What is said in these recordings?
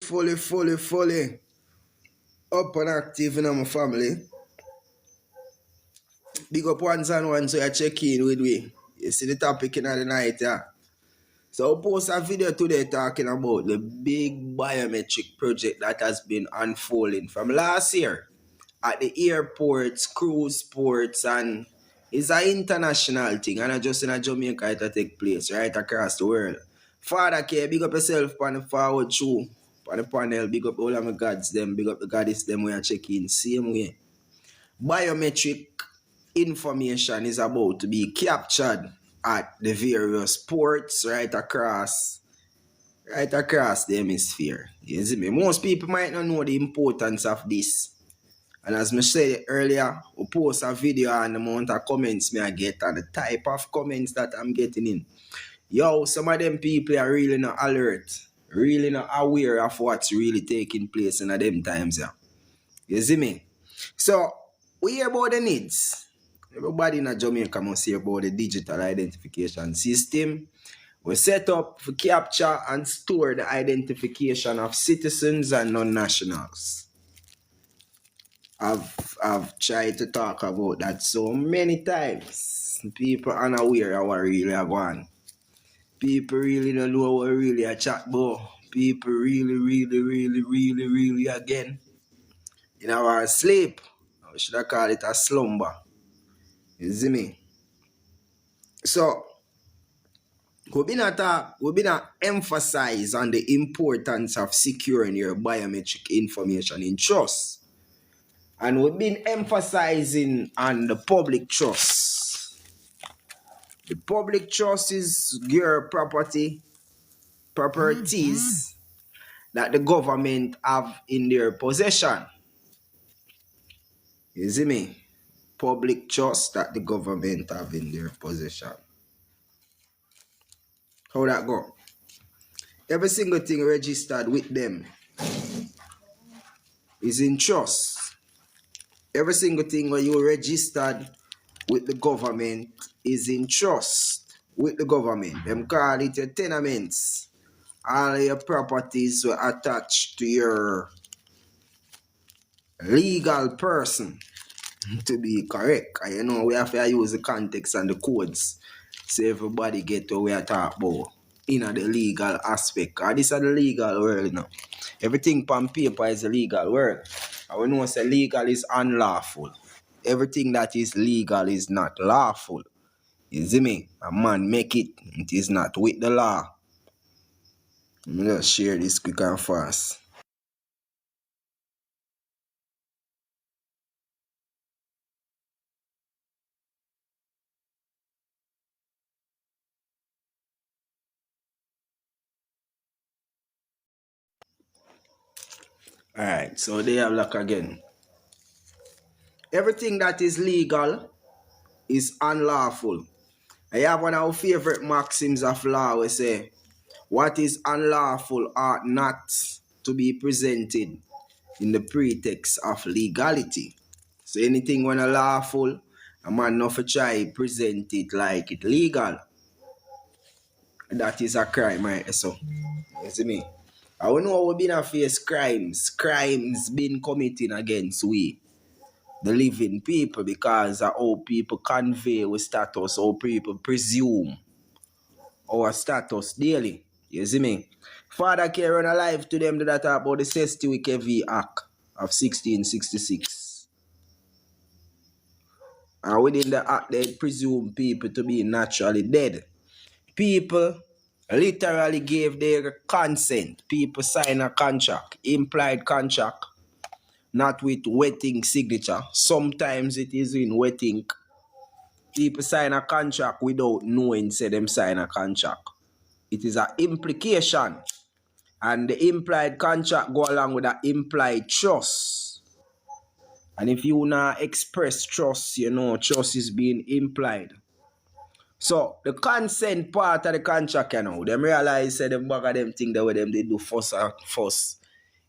fully up and active in my family. Big up ones and ones so you check in with me. You see the topic in the night, yeah. So I post a video today talking about the big biometric project that has been unfolding from last year at the airports, cruise ports, and it's an international thing, and not just in Jamaica it take place right across the world. Father K, big up yourself on the forward through, on the panel, big up all of my gods them, big up the goddess them we are checking same way. Biometric information is about to be captured at the various ports right across the hemisphere. You see me? Most people might not know the importance of this. And as I said earlier, we post a video and the amount of comments me I get and the type of comments that I'm getting in. Yo, some of them people are really not alert, really not aware of what's really taking place in them times. Yeah. You see me? So, we hear about the needs. Everybody in Jamaica must hear about the digital identification system. We set up to capture and store the identification of citizens and non-nationals. I've tried to talk about that so many times. People are unaware of what really are going. People really don't know what really a chat about. People really again in our sleep. I should I call it a slumber. You see me? So we've been emphasize on the importance of securing your biometric information in trust. And we've been emphasizing on the public trust. The public trust is your properties that the government have in their possession. You see me? Public trust that the government have in their possession. How that go? Every single thing registered with them is in trust. Every single thing where you registered with the government is in trust with the government. Them call it your tenements. All your properties were attached to your legal person to be correct. And you know we have to use the context and the codes so everybody get to where we talk about in the legal aspect. Because this is the legal world now. Everything on paper is a legal world. And we know say legal is unlawful. Everything that is legal is not lawful. You see me? A man make it is not with the law. Let me just share this quick and fast. Alright, so they have luck again. Everything that is legal is unlawful. I have one of our favorite maxims of law we say, what is unlawful ought not to be presented in the pretext of legality. So anything when lawful, a man not for try present it like it legal. That is a crime, right? So, you see me? I don't know we've been face crimes been committed against we, the living people, because of how people convey our status, how people presume our status daily. You see me? Father K run alive to them that talk about the 60 week V Act of 1666. And within the act they presume people to be naturally dead. People literally gave their consent. People sign a contract, implied contract, not with wetting signature. Sometimes it is in wetting. People sign a contract without knowing say them sign a contract. It is an implication. And the implied contract go along with the implied trust. And if you not express trust, you know, trust is being implied. So the consent part of the contract, you know, them realize say them bag of them thing that way them they do first.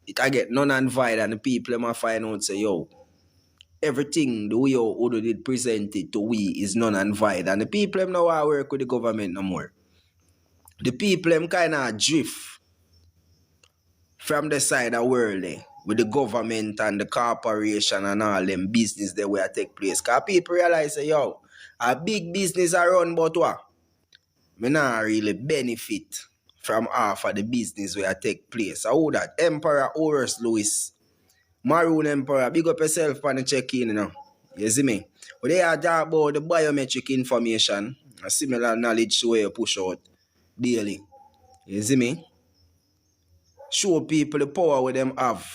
It can get none and void and the people them find out say, yo, everything the way you did present it to we is none and void. And the people them now work with the government no more. The people them kinda drift from the side of world with the government and the corporation and all them business there where take place. Because people realize, say, yo, a big business are run, but what? Me not really benefit from half of the business where take place. So who that? Emperor Horus Louis, Maroon Emperor, big up yourself on the check-in, you know. You see me? But they are talking about the biometric information, a similar knowledge where you push out daily. You see me? Show people the power where them have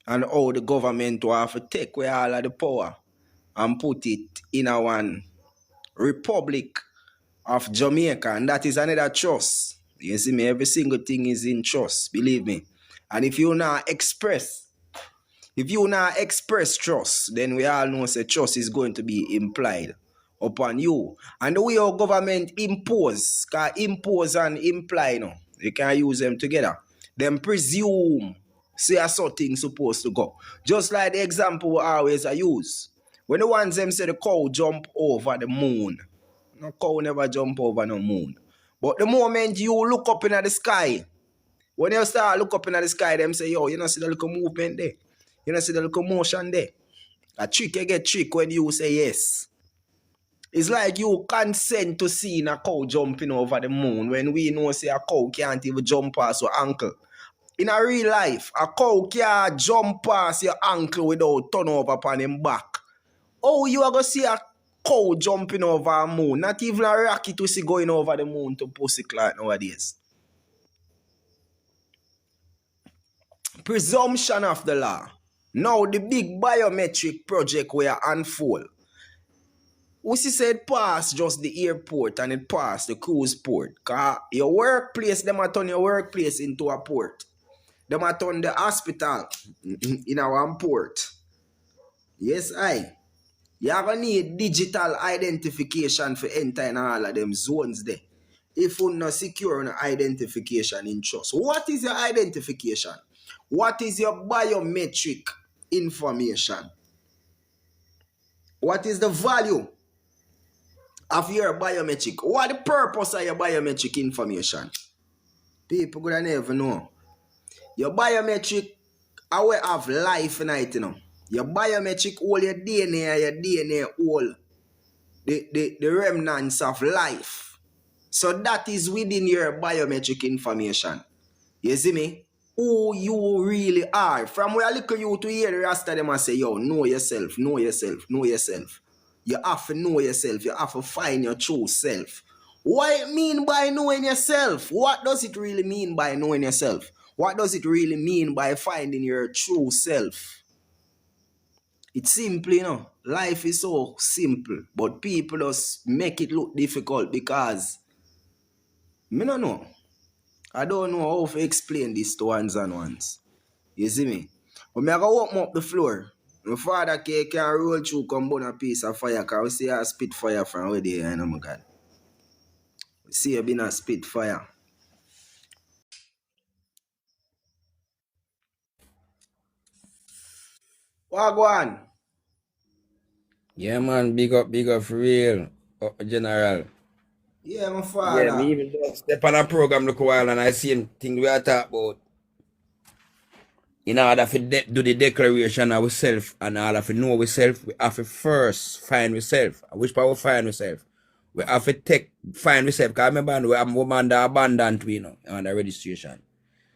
and how the government will have to take away all of the power and put it in a one republic of Jamaica, and that is another trust. You see me, every single thing is in trust, believe me. And if you not express trust, then we all know that trust is going to be implied upon you. And the way our government impose, because impose and imply, no, you can use them together. Them presume, say a certain supposed to go. Just like the example we always use. When the ones them say the cow jump over the moon, no cow never jump over no moon. But the moment you look up in the sky, when you start look up in the sky, them say, yo, you don't see the little movement there. You don't see the little motion there. A trick, you get trick when you say yes. It's like you consent to seeing a cow jumping over the moon when we know say a cow can't even jump past your ankle. In a real life, a cow can't jump past your ankle without turn over upon him back. Oh, you are going to see a cow jumping over a moon. Not even a rocket to see going over the moon to pussy clout nowadays. Presumption of the law. Now the big biometric project will unfold. We see it pass just the airport and it pass the cruise port. Because your workplace, them a turn your workplace into a port. Them a turn the hospital in our port. Yes, you are going to need digital identification for entering all of them zones there. If you not secure an identification in trust. What is your identification? What is your biometric information? What is the value of your biometric? What the purpose of your biometric information? People gonna never know. Your biometric, I will have life in it, you know. Your biometric hold your DNA hold the remnants of life. So that is within your biometric information. You see me? Who you really are. From where I look at you to hear the rest of them and say, yo, know yourself, know yourself, know yourself. You have to know yourself. You have to find your true self. What it mean by knowing yourself? What does it really mean by knowing yourself? What does it really mean by finding your true self? It's simple, you know. Life is so simple. But people just make it look difficult because I don't know. I don't know how to explain this to ones and ones. You see me? But I go open up the floor. My father can roll through, come burn a piece of fire, because we see a spit fire from where they are, my God. We see a been a spit fire. What go on? Yeah, man, big up for real, General. Yeah, my father. Yeah, me even just step on a program look a while and I seen things we are talking about. In order to do the declaration of ourselves and in order to know ourselves, we have to first find ourselves. Which part we find ourselves? We have to find ourselves. Because I remember we have woman that abandoned, you know, on the registration.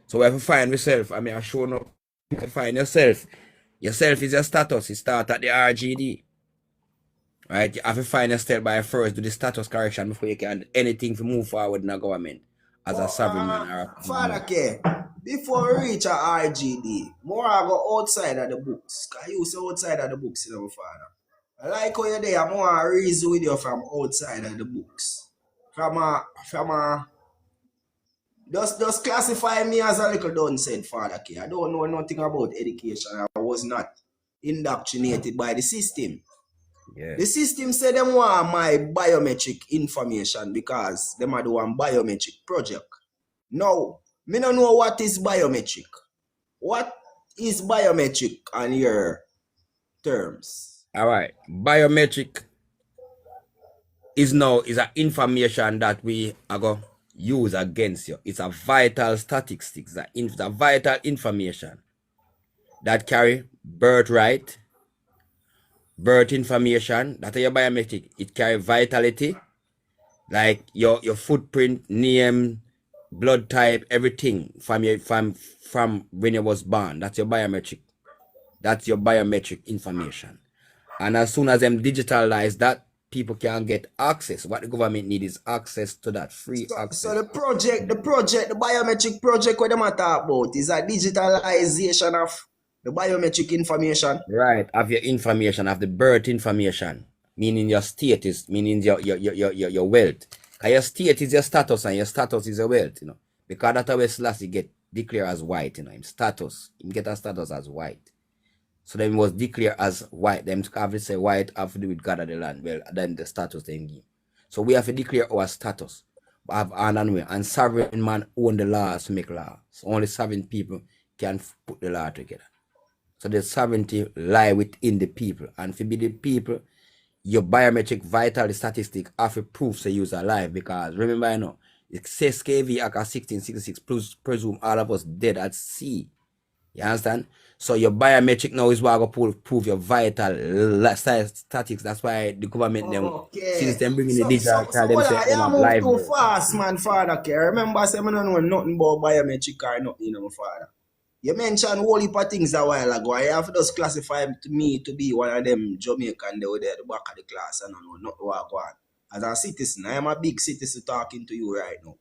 So we have to find ourselves. I mean, I show up to find yourself. Yourself is your status. It starts at the RGD. Right? You have to find yourself by first, do the status correction before you can do anything to move forward in the government as a sovereign man or a Father K, before we reach a RGD, more I go outside of the books. Because you say outside of the books, you know, Father. I like how you're there, I'm more reason with you from outside of the books. Just classify me as a little done said, Father K. I don't know nothing about education. I was not indoctrinated by the system. Yeah. The system said them want my biometric information because them are doing biometric project. Now, me don't know what is biometric. What is biometric on your terms? All right. Biometric is an information that we are going use against you. It's a vital statistics, it's a vital information that carry birth information, that are your biometric. It carry vitality, like your footprint, name, blood type, everything from when you was born. That's your biometric. That's your biometric information. And as soon as them digitalize that, people can get access. What the government need is access to that, free So access. the biometric project what them a talk about is a digitalization of the biometric information. Right, of your information, of the birth information, meaning your status, meaning your wealth. Because your state is your status and your status is your wealth, Because that's how Selassie get declared as white, in status. He get a status as white. So then was declared as white. Them have to say white have to do with God of the land. Well, then the status they give. So we have to declare our status. Have on and way. And sovereign man own the laws to make law. So only sovereign people can put the law together. So the sovereignty lie within the people. And for be the people, your biometric vital statistic have to prove the user alive. Because remember, it says KV Act 1666 presume all of us dead at sea. You understand? So your biometric now is what going to prove your vital statistics. That's why the government since them bringing the digital card, them Well, say them I have move live. too fast, man, father. Okay, remember, I said I don't know nothing about biometric or nothing, my father. You mentioned whole heap of things a while ago. I have to just classify me to be one of them Jamaican they were there at the back of the class. I don't know not what go on. As a citizen, I am a big citizen talking to you right now.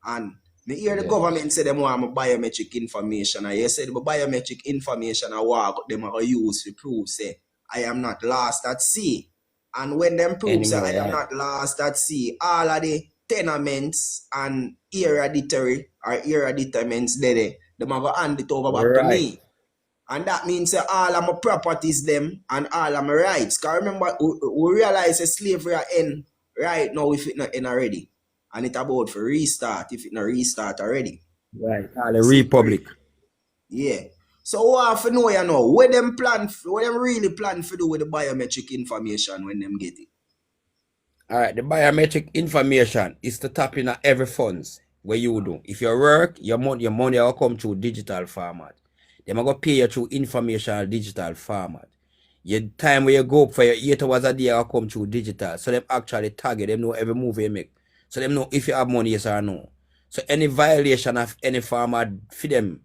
And me hear the government say them want my biometric information. And you said the biometric information I want them are use to prove say I am not lost at sea. And when them prove say I am not lost at sea, all of the tenements and hereditary or hereditaments there, them are going to hand it over back to me. And that means all of my properties them and all of my rights. Because remember, we realize that slavery end right now if it not end already. And it about for restart if it not restart already. Right. The Republic. Yeah. So what have to know what them really plan to do with the biometric information when them get it? Alright, the biometric information is to tap in every funds where you do. If you work, your money will come through digital format. They are going to pay you through information digital format. Your time where you go for your 8 hours a day will come through digital. So them actually target, them know every move you make. So them know if you have money, yes or no. So any violation of any format for them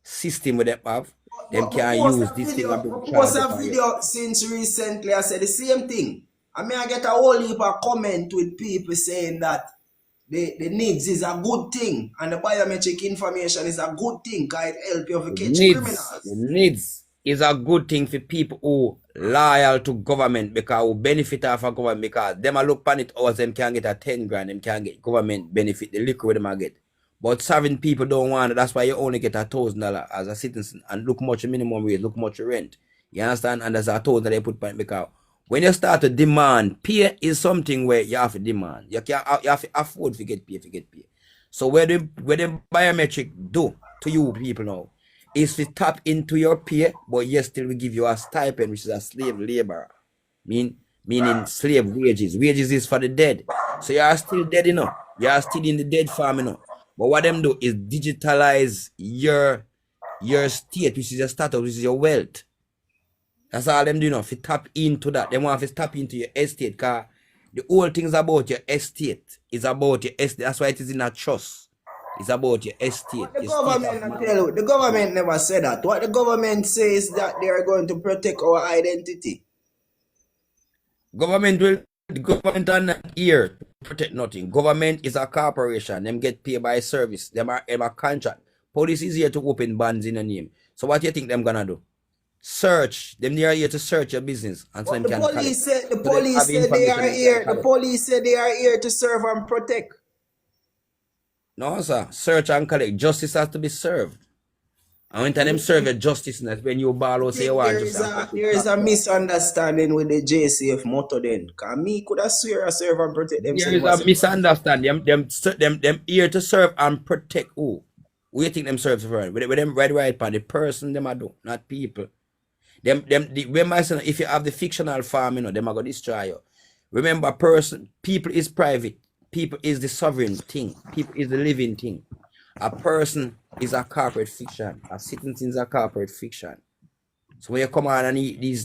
system with them have, them can use this thing and bring post a video since recently. I said the same thing. I mean, I get a whole heap of comment with people saying that the needs is a good thing and the biometric information is a good thing because it helps you to catch criminals. The needs is a good thing for people who loyal to government because who benefit off of government because them a look pan it or them can get a 10 grand, them can get government benefit, the liquor them a get. But sovereign people don't want it. That's why you only get $1,000 as a citizen and look much minimum wage, look much rent. You understand? And there's $1,000 they put on because when you start to demand, pay is something where you have to demand. You have to afford to get pay, So where the biometric do to you people now is to tap into your pay, but yes, still we give you a stipend, which is a slave labor. Meaning slave wages. Wages is for the dead. So you are still dead, You are still in the dead farm, But what them do is digitalize your state, which is your status, which is your wealth. That's all them do, If you tap into that, they want to tap into your estate, because the whole thing is about your estate. It's about your estate. That's why it is in a trust. It's about your estate. The government never said that. What the government says that they are going to protect our identity. The government are not here to protect nothing. Government is a corporation. Them get paid by service. Them are a contract. Police is here to open bands in a name. So what do you think them gonna do? Search. Them they are here to search your business. And so them can the police said they are here. The police said they are here to serve and protect. No, sir. Search and collect. Justice has to be served. And when them serve your justice, that's when you ball out say you want justice. There is a misunderstanding with the JCF motto then. Because me could have swear I serve and protect them. There is a misunderstanding. Them here to serve and protect who? Who you think them serve for? With them right pan the person them are do, not people. Remember, if you have the fictional farm, them are gonna destroy you. Remember, people is private. People is the sovereign thing. People is the living thing. A person is a corporate fiction. A citizen is a corporate fiction. So when you come on and these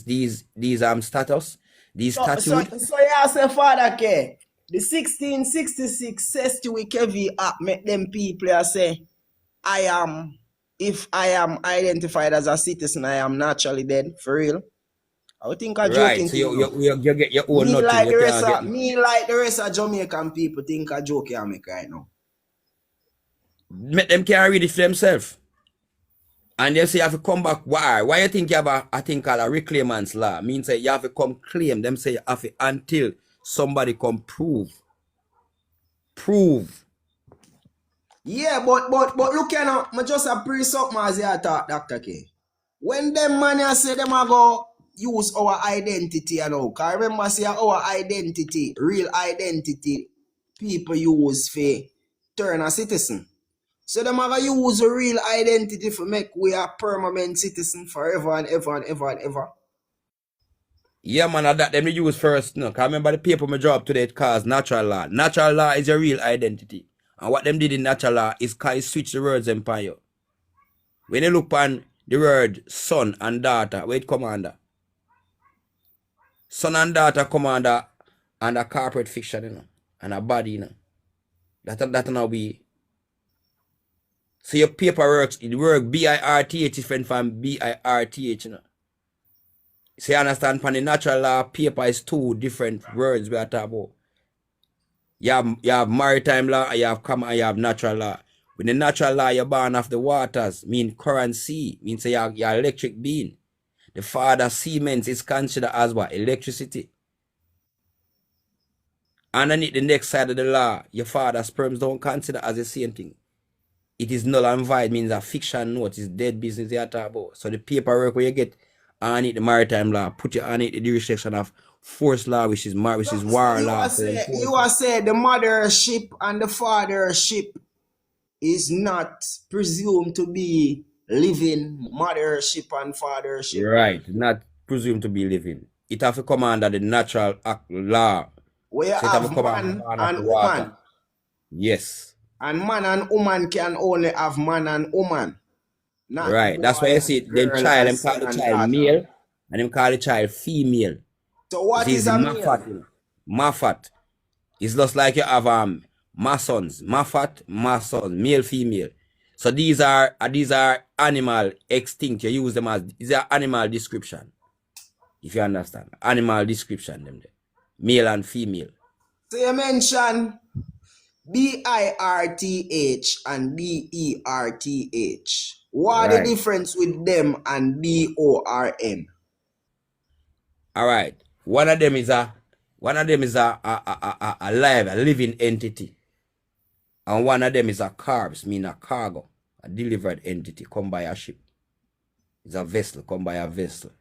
status, these So statute, yeah, say Father K, the 1666 says to we Kevy up make them people say if I am identified as a citizen, I am naturally dead. For real. I would think a right? joking So thing now. you get your own Me nothing. like You the rest can't get of me like the rest of Jamaican people think a joke I make right now. make them can't read it for themselves. And they say you have to come back. Why? Why you think you have a thing called a reclaimance law? Means that you have to come claim. Them say you have to until somebody come prove. Yeah, but look you know, I just a pre something as you talk, Dr. K. When them man say them a go use our identity, you know, cause remember say our identity, real identity, people use for turn a citizen. So them a go use a real identity for make we a permanent citizen forever and ever and ever and ever. Yeah, man, that them they use first. No, cause remember the paper my job today it calls natural law. Natural law is your real identity. And what them did in natural law is switch the words empire. When you look on the word son and daughter, wait commander. Son and daughter commander and a corporate fiction, you know, and a body, you know. That now be. So your paper works, it work BIRTH different from BIRTH, you know. So you understand, from the natural law, paper is two different words we are talking about. You have maritime law, and you have natural law. With the natural law, you're born of the waters, mean current sea, means you're electric being. The father semen is considered as what? Electricity. Underneath the next side of the law, your father's sperms don't consider as the same thing. It is null and void, means a fiction note, is dead business you talk about. So the paperwork where you get underneath the maritime law, put you underneath the jurisdiction of force law, which is war law. You are saying the mothership and the fathership is not presumed to be living mothership and fathership. Right, not presumed to be living. It have to come under the natural act law. Where you So it have to have come man under and the woman. water. Yes. And man and woman can only have man and woman. Not Right. That's why boy you see and them girl child, and them call son the and child daughter. male, and them call the child female. So what It is the a Mafat. male? Mafat. It's just like you have Masons, Mafat, Masons, male, female. So these are animal extinct. You use them as these are animal description. If you understand. Animal description them there. Male and female. So you mention BIRTH and BERTH. What the Right. difference with them and BORN? All right. One of them is a living entity. And one of them is a carbs, mean a cargo, a delivered entity, come by a ship. It's a vessel, come by a vessel.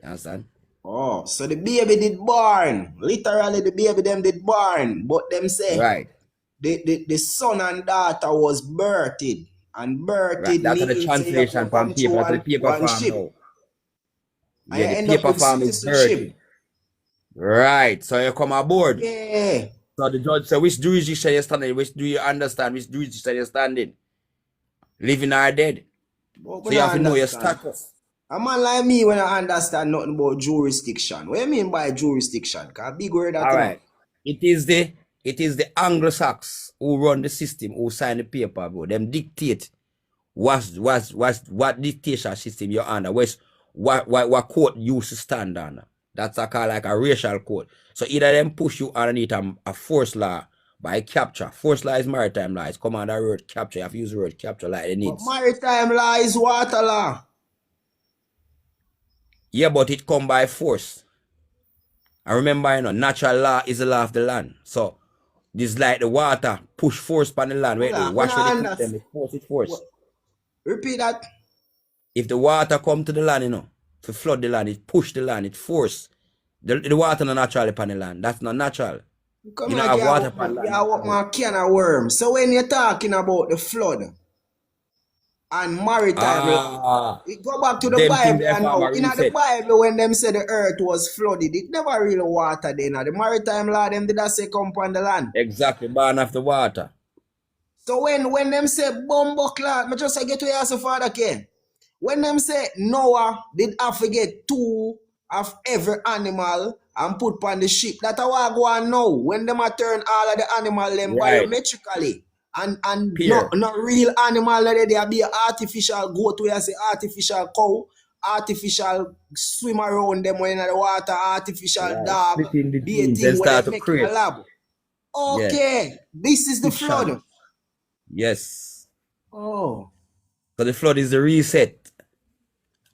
You understand? Oh, so the baby did born. Literally the baby them did born. But them say Right. the son and daughter was birthed. And Right. birthed That's the means say you translation from come paper. through That's the paper one form ship. now. And Yeah, you the end up paper with form is citizenship. birthed. Right. So you come aboard. Yeah. So the judge said, which jurisdiction you standing? Which do you understand? Which jurisdiction you standing? Living or dead? But So we you don't have to know your understand. status. A man like me when I understand nothing about jurisdiction. What do you mean by jurisdiction? Because big word that All you know. right. It is the Anglo-Saxons who run the system, who sign the paper, bro. Them dictate what dictation system you're under. What court used to stand on. That's a call like a racial code. So either them push you underneath a force law by capture. Force law is maritime law. It's come under the word capture. You have to use the word capture like it But needs. maritime law is water law. Yeah, but it come by force. And remember, natural law is the law of the land. So this like the water push force upon the land. Wait, We wash not with the clip understand. them, it force. Repeat that. If the water come to the land, to flood the land, it push the land, it force. The water not naturally upon the land. That's not natural. Come You don't like have you water have, upon the land you have naturally. my can of worms. So when you're talking about the flood, and maritime law. Ah, It go back to the them thing Bible there and now. farmer In the reset. Bible, when them say the earth was flooded, it never really water then. The maritime law, them did that say come upon the land. Exactly, born of the water. So when them say bumbo clock, I just say get to your father Ken. When them say Noah did have to get two of every animal and put on the ship, that I want go on now. When them a turn all of the animal them Right. biometrically and Peer. not real animal that they be artificial goat where you say artificial cow, artificial swim around them when in the water, artificial Right. dog, Splitting the be a genes thing and where they start to make in a create. lab. Yeah. Okay, this is the Fiction. flood. Yes. Oh. So the flood is the reset.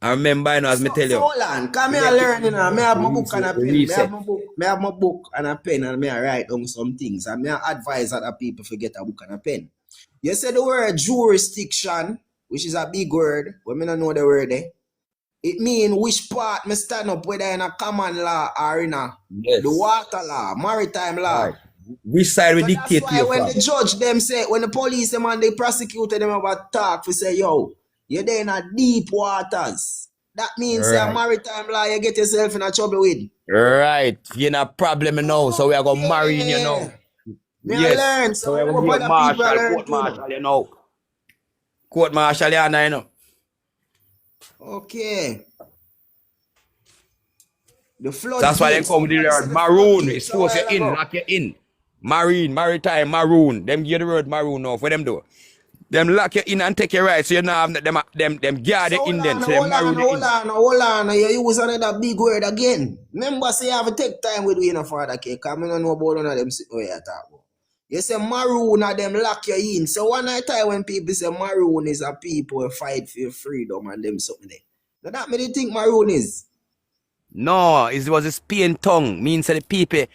I remember, you know, as me tell So you, hold on, cause me we I get to learn, you know, me have the my book and a the pen. reset. Me have my book and a pen and me I write down some things. And me I advise other people to get a book and a pen. You say the word jurisdiction, which is a big word, but me don't know the word eh. It mean which part me stand up, whether in a common law or in a the Yes. water law, maritime Right. law. Which side we So that's dictate to why you when the from? judge them say, when the police them and the prosecutor them about talk, we say, yo, you're there in a deep waters. That means a Right. maritime law you get yourself in a trouble with. Right. You're not problem now. So we are going to marry you now. Okay. Me I Yes. learn, So so we I are going to hope hear other people Marshall, learn court too now. marshal, you know. Court marshal, you know. Okay. The That's why they floodgates. come with the Somebody word said the maroon. floodgates It's a force you while in, ago. lock you in. Marine, maritime, maroon. Them give the word maroon now. For them do. Them lock you in and take you right. So you know have them guard So you in then. So they maroon you in. hold on. You use another big word again. Remember, say you have to take time with you, father, because I don't know about none of them where you talk about. You say maroon and them lock you in. So one night time when people say maroon is a people who fight for your freedom and them something there. Now that me they think maroon is. No, it was a Spain tongue. Means that the people,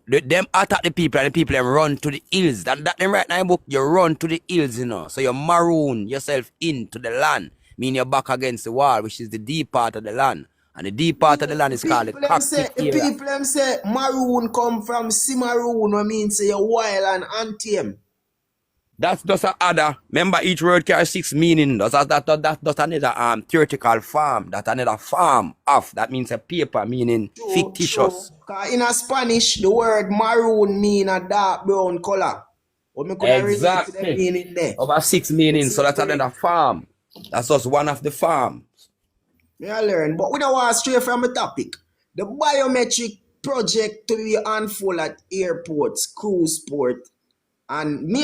them attack the people and the people them run to the hills. That them right now in book, you run to the hills, you know. So you maroon yourself into the land. Mean you're back against the wall, which is the deep part of the land. And the deep part of the Yeah, land is called the cockpit the area. people them say maroon come from Cimarron, I mean say you're wild and antium. That's just a other. Remember, each word carries 6 meaning. That's just another theoretical form. That's another form of. That means a paper meaning True. fictitious. Cause in a Spanish, the word maroon mean a dark brown color. But me could relate to the Exactly. meaning there. Over 6 You meanings. see So me that's say? another form. That's just one of the forms. Me I learn. But we don't want to stray from the topic. The biometric project to be unfold at airports, cruise port, and we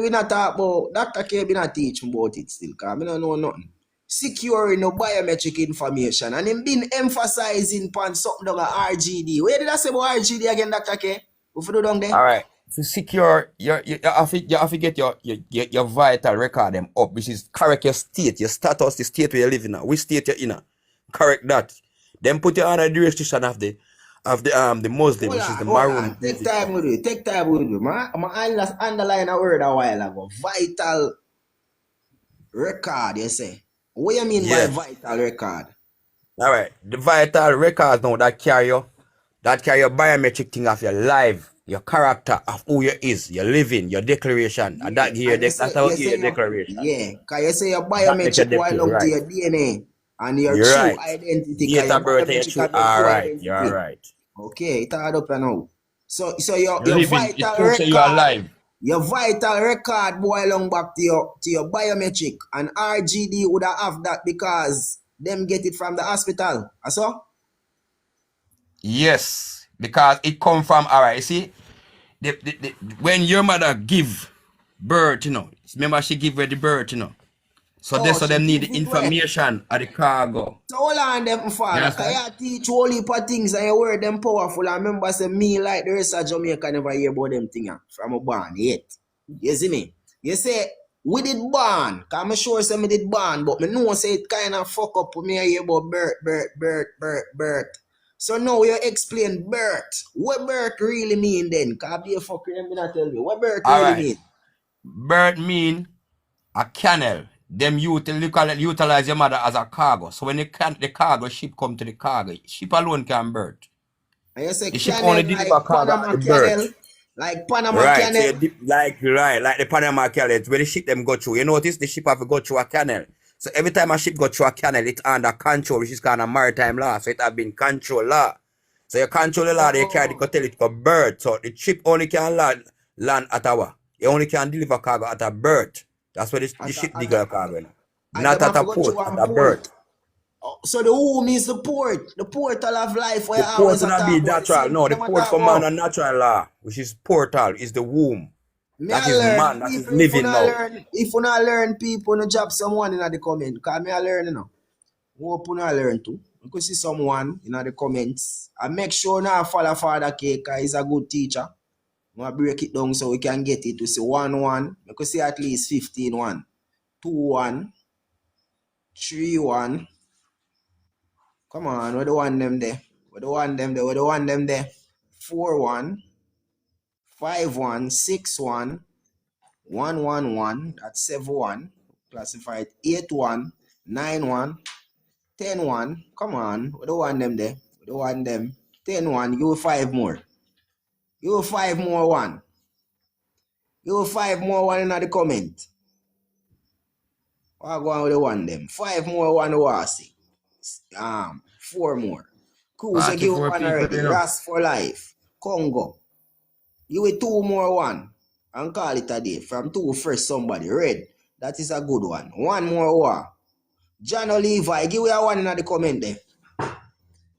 not talk about Dr. K be not teach me about it still, cause me don't know nothing. Securing no biometric information and him been emphasizing upon something about RGD. Where did I say about RGD again, Dr. K? What you do down there? All right. To secure you have to get your vital record them up, which is correct your state, your status, the state where you live in now. Which state you're in now. Correct that. Then put you under the restriction of the Muslim, which is the Hold maroon on. Take time jurisdiction. with it. Take time with it. I underline a word a while ago. Vital record, you say. What you mean by Yeah. vital record? All right. The vital records now that carry your biometric thing of your life, your character of who you is, your living, your declaration. And Yeah, that here, and that's how you your declaration. cause you say your That make your biometric go declare along to right. your DNA and your You're true right. identity, cause Date your of birth and your biometric true. have your All true right. You're identity. right. Okay, it add up now. So your You're living. It proves that you're alive. vital record boy along back to your biometric and RGD would have that because them get it from the hospital. So Yes. Because it come from, all right, you see, when your mother give birth, remember she give her the birth, So oh, this so she them need give the it way. information of the cargo. So hold on them You father, cause understand? you teach whole heap of things and your word them powerful. I remember say me like the rest of Jamaica never hear about them thing from a born yet. You see me? You say we did born, cause I'm sure say me did born, but me know say it kind of fuck up when me hear about birth. So now you explain birth. What birth really mean then? Cause be a fucker me not tell you. What birth All really right. mean? Birth mean a canal. Them utilize your mother as a cargo. So when the cargo ship come to the cargo, ship alone can birth. And you say The ship only canal deliver like cargo at Panama the Canal. birth. Like Panama Right. So Canal. you dip, like the Panama Canal, where the ship them go through. You notice the ship have to go through a canal. So every time a ship go through a canal, it's under control, which is called a maritime law. So it have been control law. So you control the law, they carry the tell it to bird. So the ship only can land at our. You only can deliver cargo at a berth. That's where the At a, ship at a, deliver cargo. and Not them at have a to go through port, at one a berth. port. Oh, so the womb is the port. The portal of life where The I port always will not talk be about. The natural. same No, thing the them I port talk for man about. and natural law, which is portal, is the womb. Me That I is learn man, that is people if you living not now. learn, if you not learn people no drop someone in the comment. Cause me I learn, you know. Hope you not learn too. You could see someone in the comments. And make sure now follow Father K, cause he's a good teacher. I'm gonna break it down so we can get it to see 1-1. You could see at least 15-1. 2-1. 3-1. Come on, where the one them there? Where the one them there? Where the one them there? 4-1. 5-1. 6-1. 1-1-1. That's 7-1. Classified 8-1. 9-1. 10-1. Come on, where the one them there? Where the one them? 10-1. You 5 more. You 5 more 1. You 5 more 1 in the comment. What go on with the one them? 5 more 1 was 4 more. Cruise, you give 44 one people, already. you know. Ras for life. Congo. You with 2 more 1. And call it a day. From 2 first somebody. Red. That is a good one. 1 more 1. John Oliver, give me a 1 in the comment there.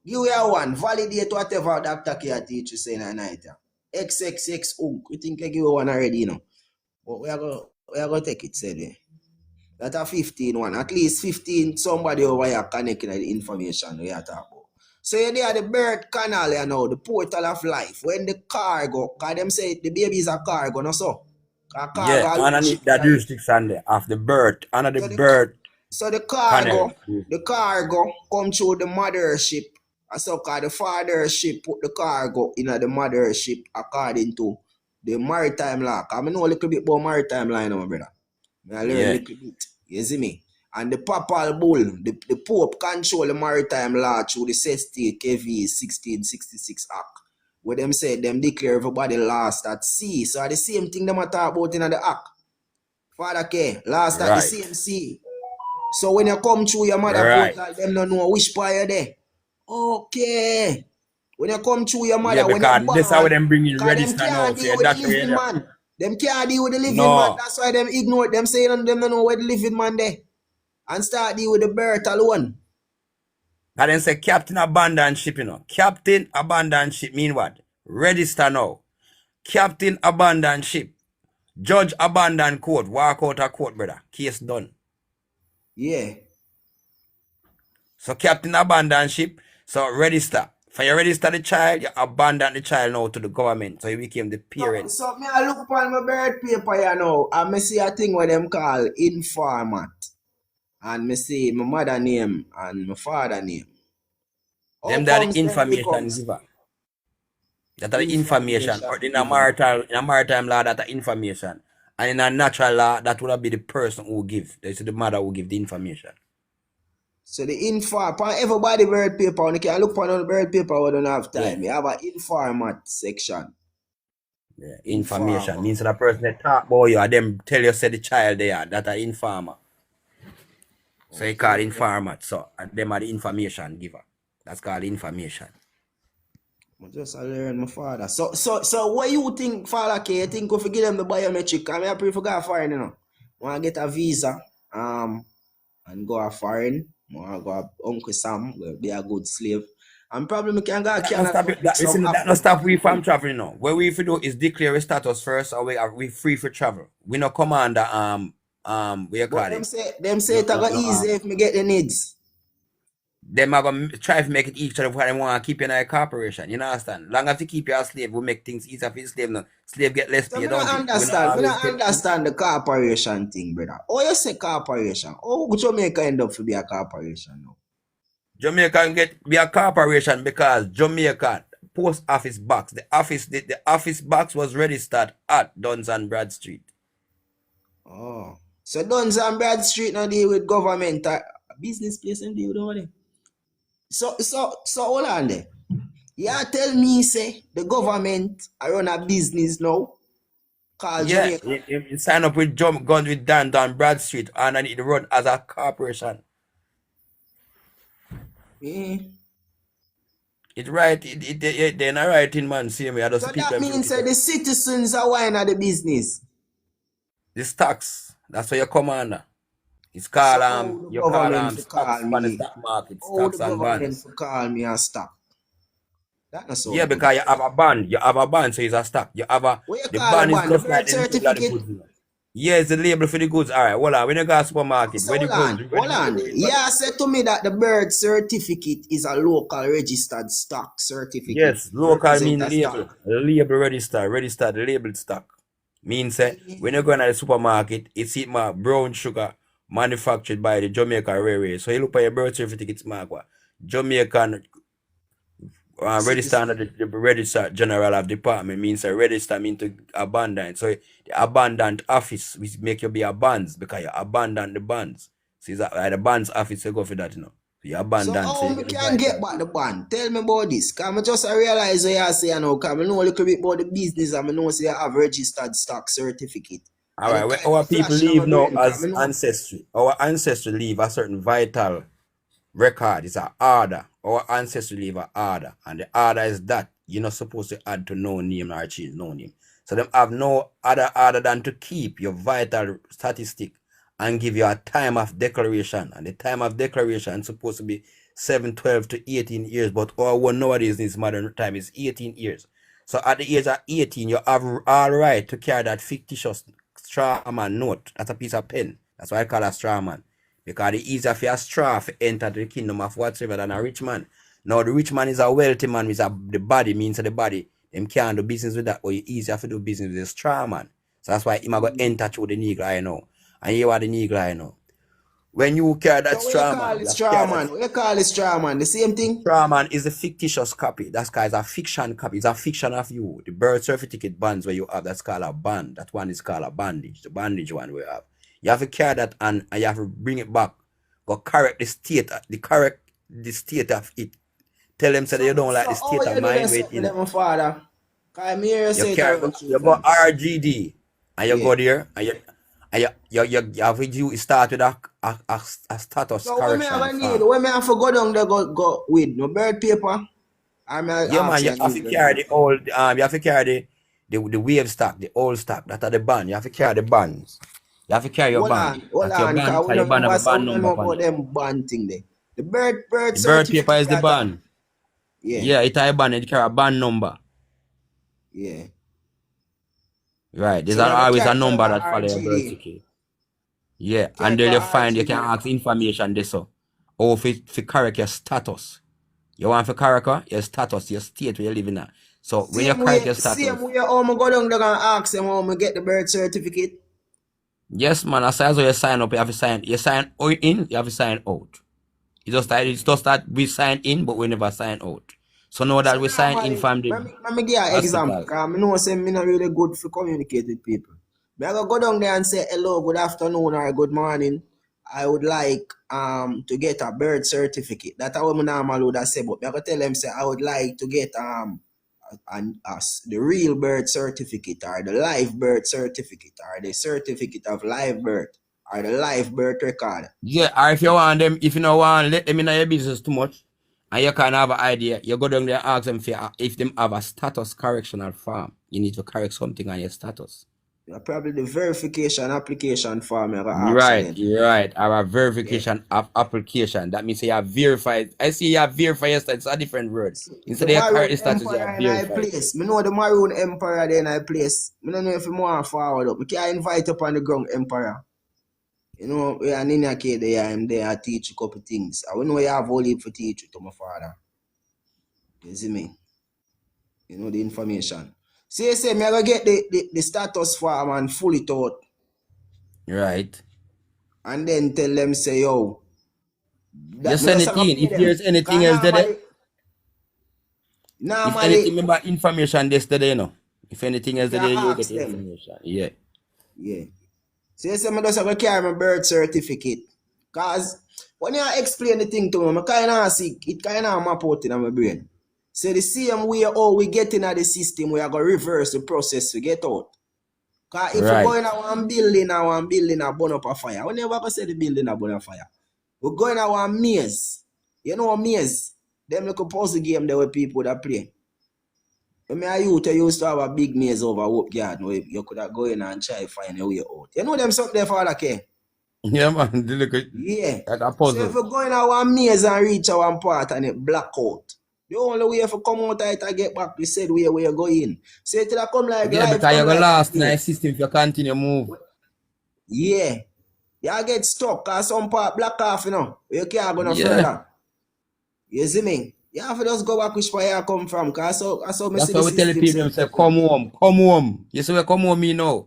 Give me a 1. Validate whatever Dr. K teach you say in the night. XXX Unk. You think I give you 1 already, you know? But we are going to take it, say there. That a 15 one. At least 15 somebody over here connecting the information we are talking about. So you there the birth canal, you know, the portal of life. When the cargo, cause them say the baby is a cargo, no so. A cargo Yeah, alone ship underneath that carry. jurisdiction there, of the bird, under the So the bird so the canal. cargo come through the mothership. So called the fathership put the cargo in the mothership according to the maritime law. Cause I know a little bit about maritime law, you know, my brother. I learn a Yeah, little bit. You see me? And the papal bull, the Pope control the maritime law through the Sestate KV 1666 Act. Where them say them declare everybody lost at sea. So the same thing them a talk about in the act. Father K, lost at the right, same sea. So when you come through your mother right. portal, them don't know which part you're there. Okay. When you come through your Yeah, mother, when you're because this how born, them bring in because them register now. can't So deal yeah, with the that's where living you man. Them can't deal with the living man. no. That's why them ignore it. Them saying them don't know where the living man there. And start deal with the birth alone. And then say captain abandoned ship, you know. Captain abandoned ship mean what? Register now. Captain abandoned ship. Judge abandoned court. Walk out of court, brother. Case done. Yeah. So captain abandoned ship. So register. For you register the child, you abandon the child now to the government. So you became the parent. So me I look upon my birth paper here now and me see a thing where them call informant. And me see my mother name and my father name. How Them that the comes them information becomes giver. That are the information. Or information in giver? a maritime law, that are information. And in a natural law, that would be the person who give. That's the mother who give the information. So the upon everybody birth paper, you can look upon the birth paper we don't have Yeah. time. You have an informant section. Yeah. Information. Informer. Means the person that talk about you and them tell you say the child they are. That are informer. So you call Okay. informant. So and them are the information giver. That's called information. I just learn my father. So what you think, Father K? You think if you give them the biometric? I mean, I prefer foreign, you know. Want to get a visa, and go a foreign. Want to go a Uncle Sam, will be a good slave. And probably me can go to That not Canada stop to it. pick some That not stop we from African. traveling now. What we have to do is declare a status first, or we free for travel. We no come under what you But call it? them say No it's no go no easy if me get the needs. them are gonna try to make it each other what they want to keep you in a corporation. You know understand? Long as you keep your slave, we make things easier for the slave now. Slave get less So pay, don't it? We not me always not get understand the corporation thing, brother. Oh, you say corporation. Oh, Jamaica end up to be a corporation now. Jamaica can be a corporation because Jamaica post office box. The office box was registered at Duns and Brad Street. Oh. So Duns and Brad Street now deal with government business place and deal with all that. So hold on there. Yeah, tell me, say, the government I run a business now called Yeah, Jamaica. you sign up with Jump Guns with Dan Bradstreet and I need to run as a corporation. Eh. It right, they're not writing man, see me. I just So people that them means look it that up. the citizens are wine at the business. The stocks, that's what you come under. It's So called how the you call government for call stocks on the me? stock market, How the stocks and government bonds. for call me a stop? That not Yeah, sound good. because you have a bond. You have a bond, so it's a stock. You have a What you the call a bond is bond? The just like birth the label of the certificate? goods. Yeah, it's the label for the goods. Alright, hold on. When you go to supermarket, So where the goods, where the hold on. label is for the Yeah, said to me that the birth certificate is a local registered stock certificate. yes, local Represent mean a label. stock. Label register, the labeled stock. Means when you Eh. go in the supermarket, it's it my brown sugar manufactured by the Jamaica Railway. So you look at your birth certificate, it's marked what? Jamaican register under Citizen. the register general of department means a register mean to abandon. So the abandoned office which make you be a bonds because you abandon the bonds. So it's like the bonds office you go for that, you know. So you So abandon, so how you me get the can get vital. back the bond? Tell me about this. Cause I just realize what you say now, cause I know a little bit about the business and I know say you have registered stock certificate. All And right, it where kind our of people flashing on my live now brain, cause I as know. ancestry. Our ancestry leave a certain vital record. It's an order. Our ancestry leave an order. And the order is that you're not supposed to add to no name or change no name. So them have no other order than to keep your vital statistic and give you a time of declaration. And the time of declaration is supposed to be 7, 12 to 18 years. But our one nowadays in this modern time is 18 years. So at the age of 18, you have all right to carry that fictitious straw man note. That's a piece of pen. That's why I call it a straw man. Because it's easier for a straw to enter the kingdom of whatsoever than a rich man. Now the rich man is a wealthy man with the body, means the body. Them can't do business with that, but it's easier to do business with a straw man. So that's why him go enter through the negro I know. And you are the negro I know. When you carry that So what you straw man, call it you have to straw carry that man? What you call it straw man? The same thing? straw man is a fictitious copy. That's called a fiction copy. It's a fiction of you. The birth certificate bands where you have, that's called a band. That one is called a bandage. The bandage one we have. You have to carry that and you have to bring it back. Go correct the state of it. Tell them say that you don't like So the how state of you do mind that wait something in. with my father? Cause me hear you You say it carry around three you go times. RGD and you Yeah. go there and you have to start with a status So what me correction have a need? form. What me have to go down there go with? No bird paper? I may Yeah, man, ask you you have to need the carry need. the old, you have to carry the wave stock, the old stock, that are the band. You have to carry the bands. You have to carry your band. Hold That your on, band, cause we cause your don't band know have a what so we band don't number know upon about it. them band thing there. The bird The bird paper certificate is the that band. yeah, Yeah, it have a band, it carry a band number. yeah. Right. There's So me have to always a carry for number that follow your birth RGD. certificate. Yeah. Carry And then for you find you can RGD. ask information this so. Or if it correct your status. You want to correct your status, your state where you live in at. So when you correct your Same status, way how me go down there and ask them how me get the birth certificate. yes man, as soon as you sign up, you sign in, you have to sign out. It's just that we sign in, but we never sign out. So now So that we sign in normally, from the let me give you an example, hospital. because I know say me not really good for communicate with people. Me I go down there and say hello, good afternoon or good morning. I would like to get a birth certificate. That's what I normally would have say, but me I go tell them say I would like to get the real birth certificate or the live birth certificate or the certificate of live birth or the live birth record. Yeah, or if you want them, if you don't want let them in your business too much, and you can't have an idea, you go down there and ask them if them have a status correctional form. You need to correct something on your status. Probably the verification application form I go ask you Right, then. you're right. Our Yeah. verification of application. That means you have verified. I see you have verified your status. It's a different word. The Instead of your Maroon correct status, you have Empire in I verified. place. Me know the Maroon Empire there in I place. Me don't know if you want forward up. Me can invite up on the ground Empire. You know, we are Nina K there, I'm there, I teach a couple things. I know you have all it for teach you to my father. You see me? You know the information. Say, me I go get the status form and full it out. Right. And then tell them say, yo, You that me send just it gonna in. pay If them. there's anything Cause else there, if anything, normally remember information yesterday, you know. If anything me else can there, you get ask them. information. Yeah. Yeah. Say me just have to carry my birth certificate. Cause when you explain the thing to me, I kinda see it kinda map out in my brain. So the same way how we get in the system, we are going to reverse the process to get out. Because if we go Right. in one building a burn up a fire, we never going to say the building a burn a fire. We go in one maze. You know a maze? Them little puzzle game there where people that play. When I used to have a big maze over Hope Garden where you could have go in and try to find your way out. You know them something there for that care? Yeah, man. They look Yeah. like a So if puzzle. you go in one maze and reach a one part and it black out, the only way if you come out of it and get back the said way where you go in. So it will come like Yeah, life because come you're going to like last in here. the system if you continue move. Yeah. You get stuck because some part black off, you know. You can't go no Yeah. further. You see me? You have to just go back which way you come from. Because that's how I That's see the why we tell the system people, set them say, up. come home, come home. You say, well, come home, me now.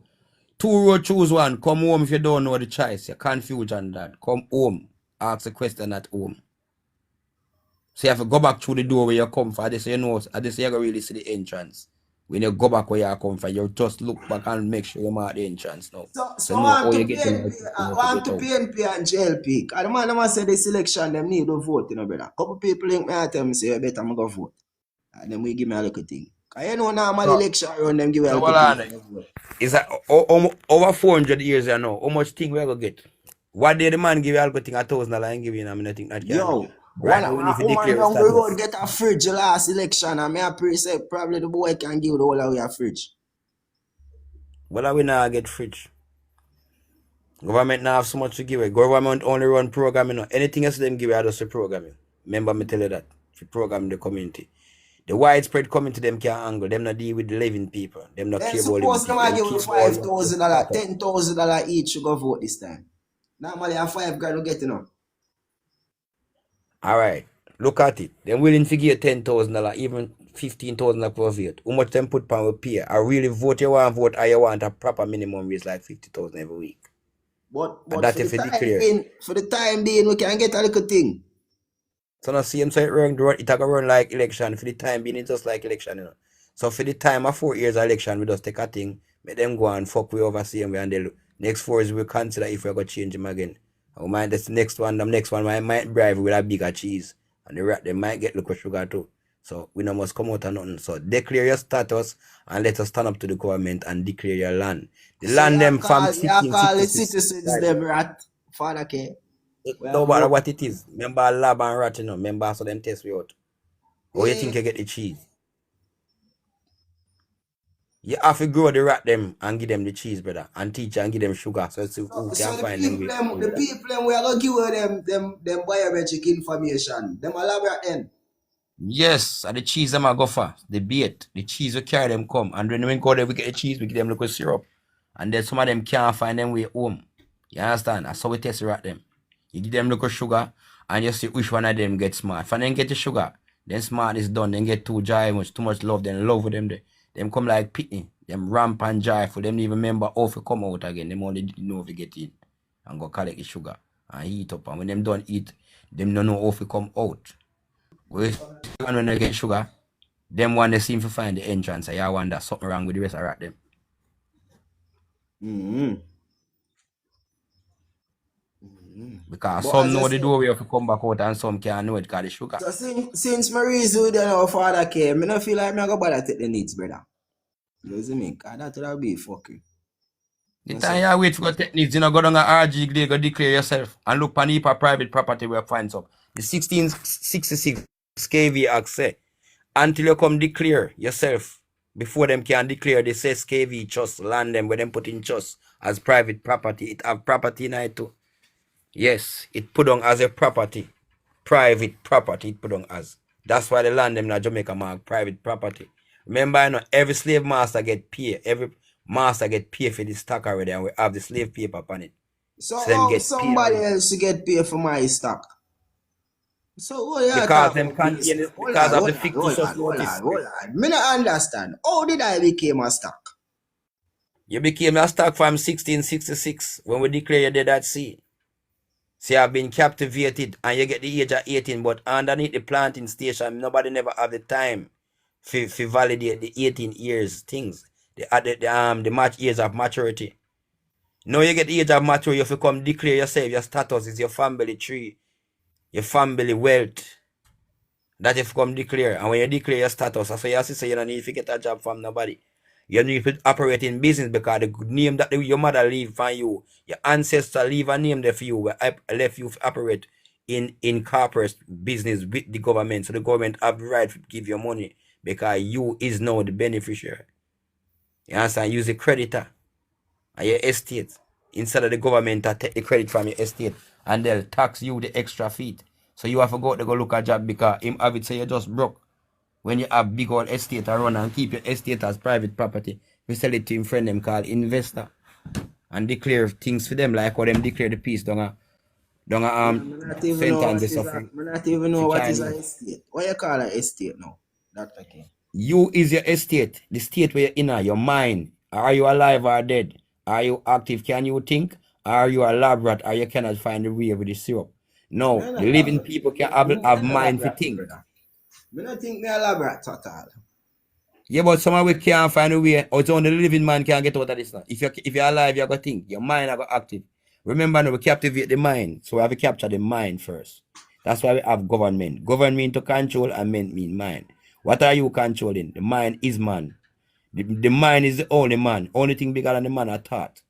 2 road, choose one. Come home if you don't know the choice. You're confused on that. Come home. Ask a question at home. So you have to go back through the door where you come from. I just say, you know, I just say you really see the entrance. When you go back where you come from, you just look back and make sure you mark the entrance now. So So I know want how to you get in the PNP, system, I how to want get to out. PNP and JLP. Because the man say the selection, them need to vote, you know, brother. Couple people link me and tell me, say, you better go vote. And then we give me a little thing. Because you know, normal So, election run, them give you a so little what thing on for it? your vote. Is that over 400 years you know? How much thing we going to get? What did the man give you all thing $1,000 and give you? I mean, I think that can do. Yo, Right one now, we need to woman declare a down the road status. get a fridge last election, and me a pray say probably the boy can give the whole away a fridge. Well, we now get fridge. Government now have so much to give away. Government only run programming. No. Anything else them give you, I just say programming. Remember me tell you that. If you program the community. The widespread community them can't angle. Them not deal with the living people. Them not Then care about living suppose them people. I Them give you care about the $5,000, status. $10,000 each to go vote this time. Normally a 5 grand you get enough. Alright. Look at it. Them willing to give $10,000, even $15,000 per vote. How much them put pound with pay? I really vote you want vote or you want a proper minimum wage like 50,000 every week. And But that for the if you time declare. being, we can get a little thing. So now see him say it gonna run like election. For the time being, it's just like election, you know. So for the time of 4 years election, we just take a thing, make them go and fuck we over same way and they next 4 years we consider if we're gonna change him again. And we might this next one, the next one might bribe with a bigger cheese. And they might get local sugar too. So we no must come out of nothing. So declare your status and let us stand up to the government and declare your land. The So land them from you call the 1666. citizens Right. them rat, Father K. It We don't have matter vote. what it is. Remember lab and rat, you know. Remember so them test we out. Or you think Eh, you get the cheese? You have to grow the rat them and give them the cheese, brother. And teach and give them sugar. So it's who so can find them way. the people them we are gonna give them biometric information. Them elaborate then. Yes, and the cheese them a go for. The bait. The cheese we carry them come. And when we go there, we get the cheese, we give them local syrup. And then some of them can't find them way home. You understand? That's how we test the rat them. You give them local sugar and you see which one of them get smart. If I then get the sugar, then smart is done, then get too much love, then love with them there. Them come like pitney, them ramp and joyful, them even remember how to come out again. Them only didn't know if get in and go collect the sugar and heat up. And when them done eat, them don't know how to come out. When they get sugar, them one they seem to find the entrance. And you wonder something wrong with the rest of rat them. Mm-hmm. Because But some as I know the say, doorway to come back out and some can't know it because the sugar. so since my reason with our Father K, me not feel like me go bother take the needs, brother. You see me? Cause that would be fucking. The You time say? you wait for techniques, you know, go down to RG, they go declare yourself and look on a private property where you find some. The 1666 KV Act say, until you come declare yourself, before them can declare, they say KV trust land them where them put in trust as private property. It have property in it too. Yes, it put on as a property. Private property it put on as. That's why the land them in Jamaica mark private property. Remember, you know, every slave master get paid. Every master get paid for the stock already, and we have the slave paper upon it. So So them how get paid somebody already. else to get paid for my stock? So what you Because talk them about pay contain stock? it because of the fictitious notice. Hold on. Me not understand. How did I become a stock? You became a stock from 1666 when we declare you dead at sea. So you have been captivated and you get the age of 18, but underneath the planting station, nobody never have the time to validate the 18 years things. The match years of maturity. Now you get the age of maturity, you have to come declare yourself, your status is your family tree, your family wealth. that if come declare. And when you declare your status, that's why you say you don't need to get a job from nobody. You need to operate in business because the good name that your mother leave for you, your ancestor leave a name there for you, left you to operate in corporate business with the government. So the government have the right to give you money because you is now the beneficiary. You understand? Use a creditor at your estate instead of the government to take the credit from your estate and they'll tax you the extra feet. So you have to go out to go look a job because him have it say you just broke. When you have big old estate to run and keep your estate as private property, we sell it to him friend them called investor and declare things for them like how them declare the peace down a I not even St. know what Andrews is of a, I not even know what is an Chinese. estate. What you call an estate now, Dr. King? You is your estate, the state where you're in, your mind. Are you alive or dead? Are you active? Can you think? Are you a lab rat or you cannot find the way with the syrup? No, Me not the lab living rat. people can Me have not lab mind for rat, my think. brother. Me not think me a lab rat at all. Yeah, but someone we can't find a way, or it's only the living man can get out of this now. If you're alive, you gotta think. Your mind are gonna active. Remember now, we captivate the mind, so we have to capture the mind first. That's why we have government. Government mean to control and men mean mind. What are you controlling? The mind is man. The mind is the only man. Only thing bigger than the man are thought.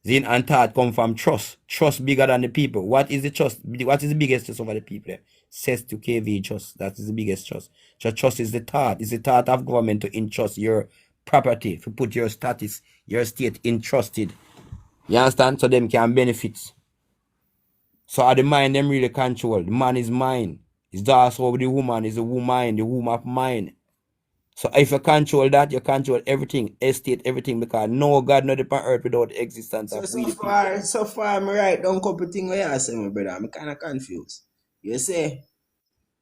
Zin and thought come from trust. Trust bigger than the people. What is the trust? What is the biggest trust over the people? Says to KV trust. That is the biggest trust. So trust is the thought. It's the thought of government to entrust your property, to put your status, your state entrusted. You understand? So them can benefit. So are the mind them really control. The man is mine. It's also the woman is the woman, the woman of mine. So if you control that, you control everything, estate, everything, because no God not upon earth without the existence So of we the people. so far, me write down couple things where you say, my brother. I'm kind of confused. You say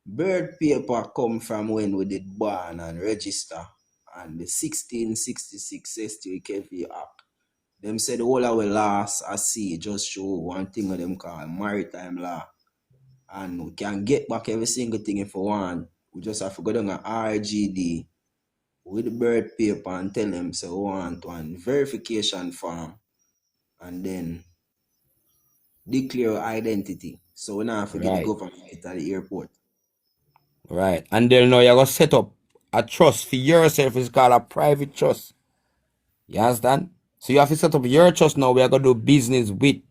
bird paper come from when we did born and register, and the 1666 STKV Act. Them said the whole our laws I see just show one thing of them called maritime law. And we can get back every single thing if we want. We just have to go down a RGD with the bird paper and tell them so we want one verification form and then declare identity. So we not have to get the Right, government at the airport. right. And they'll know you're going to set up a trust for yourself. It's called a private trust. You understand? So you have to set up your trust now. We are going to do business with.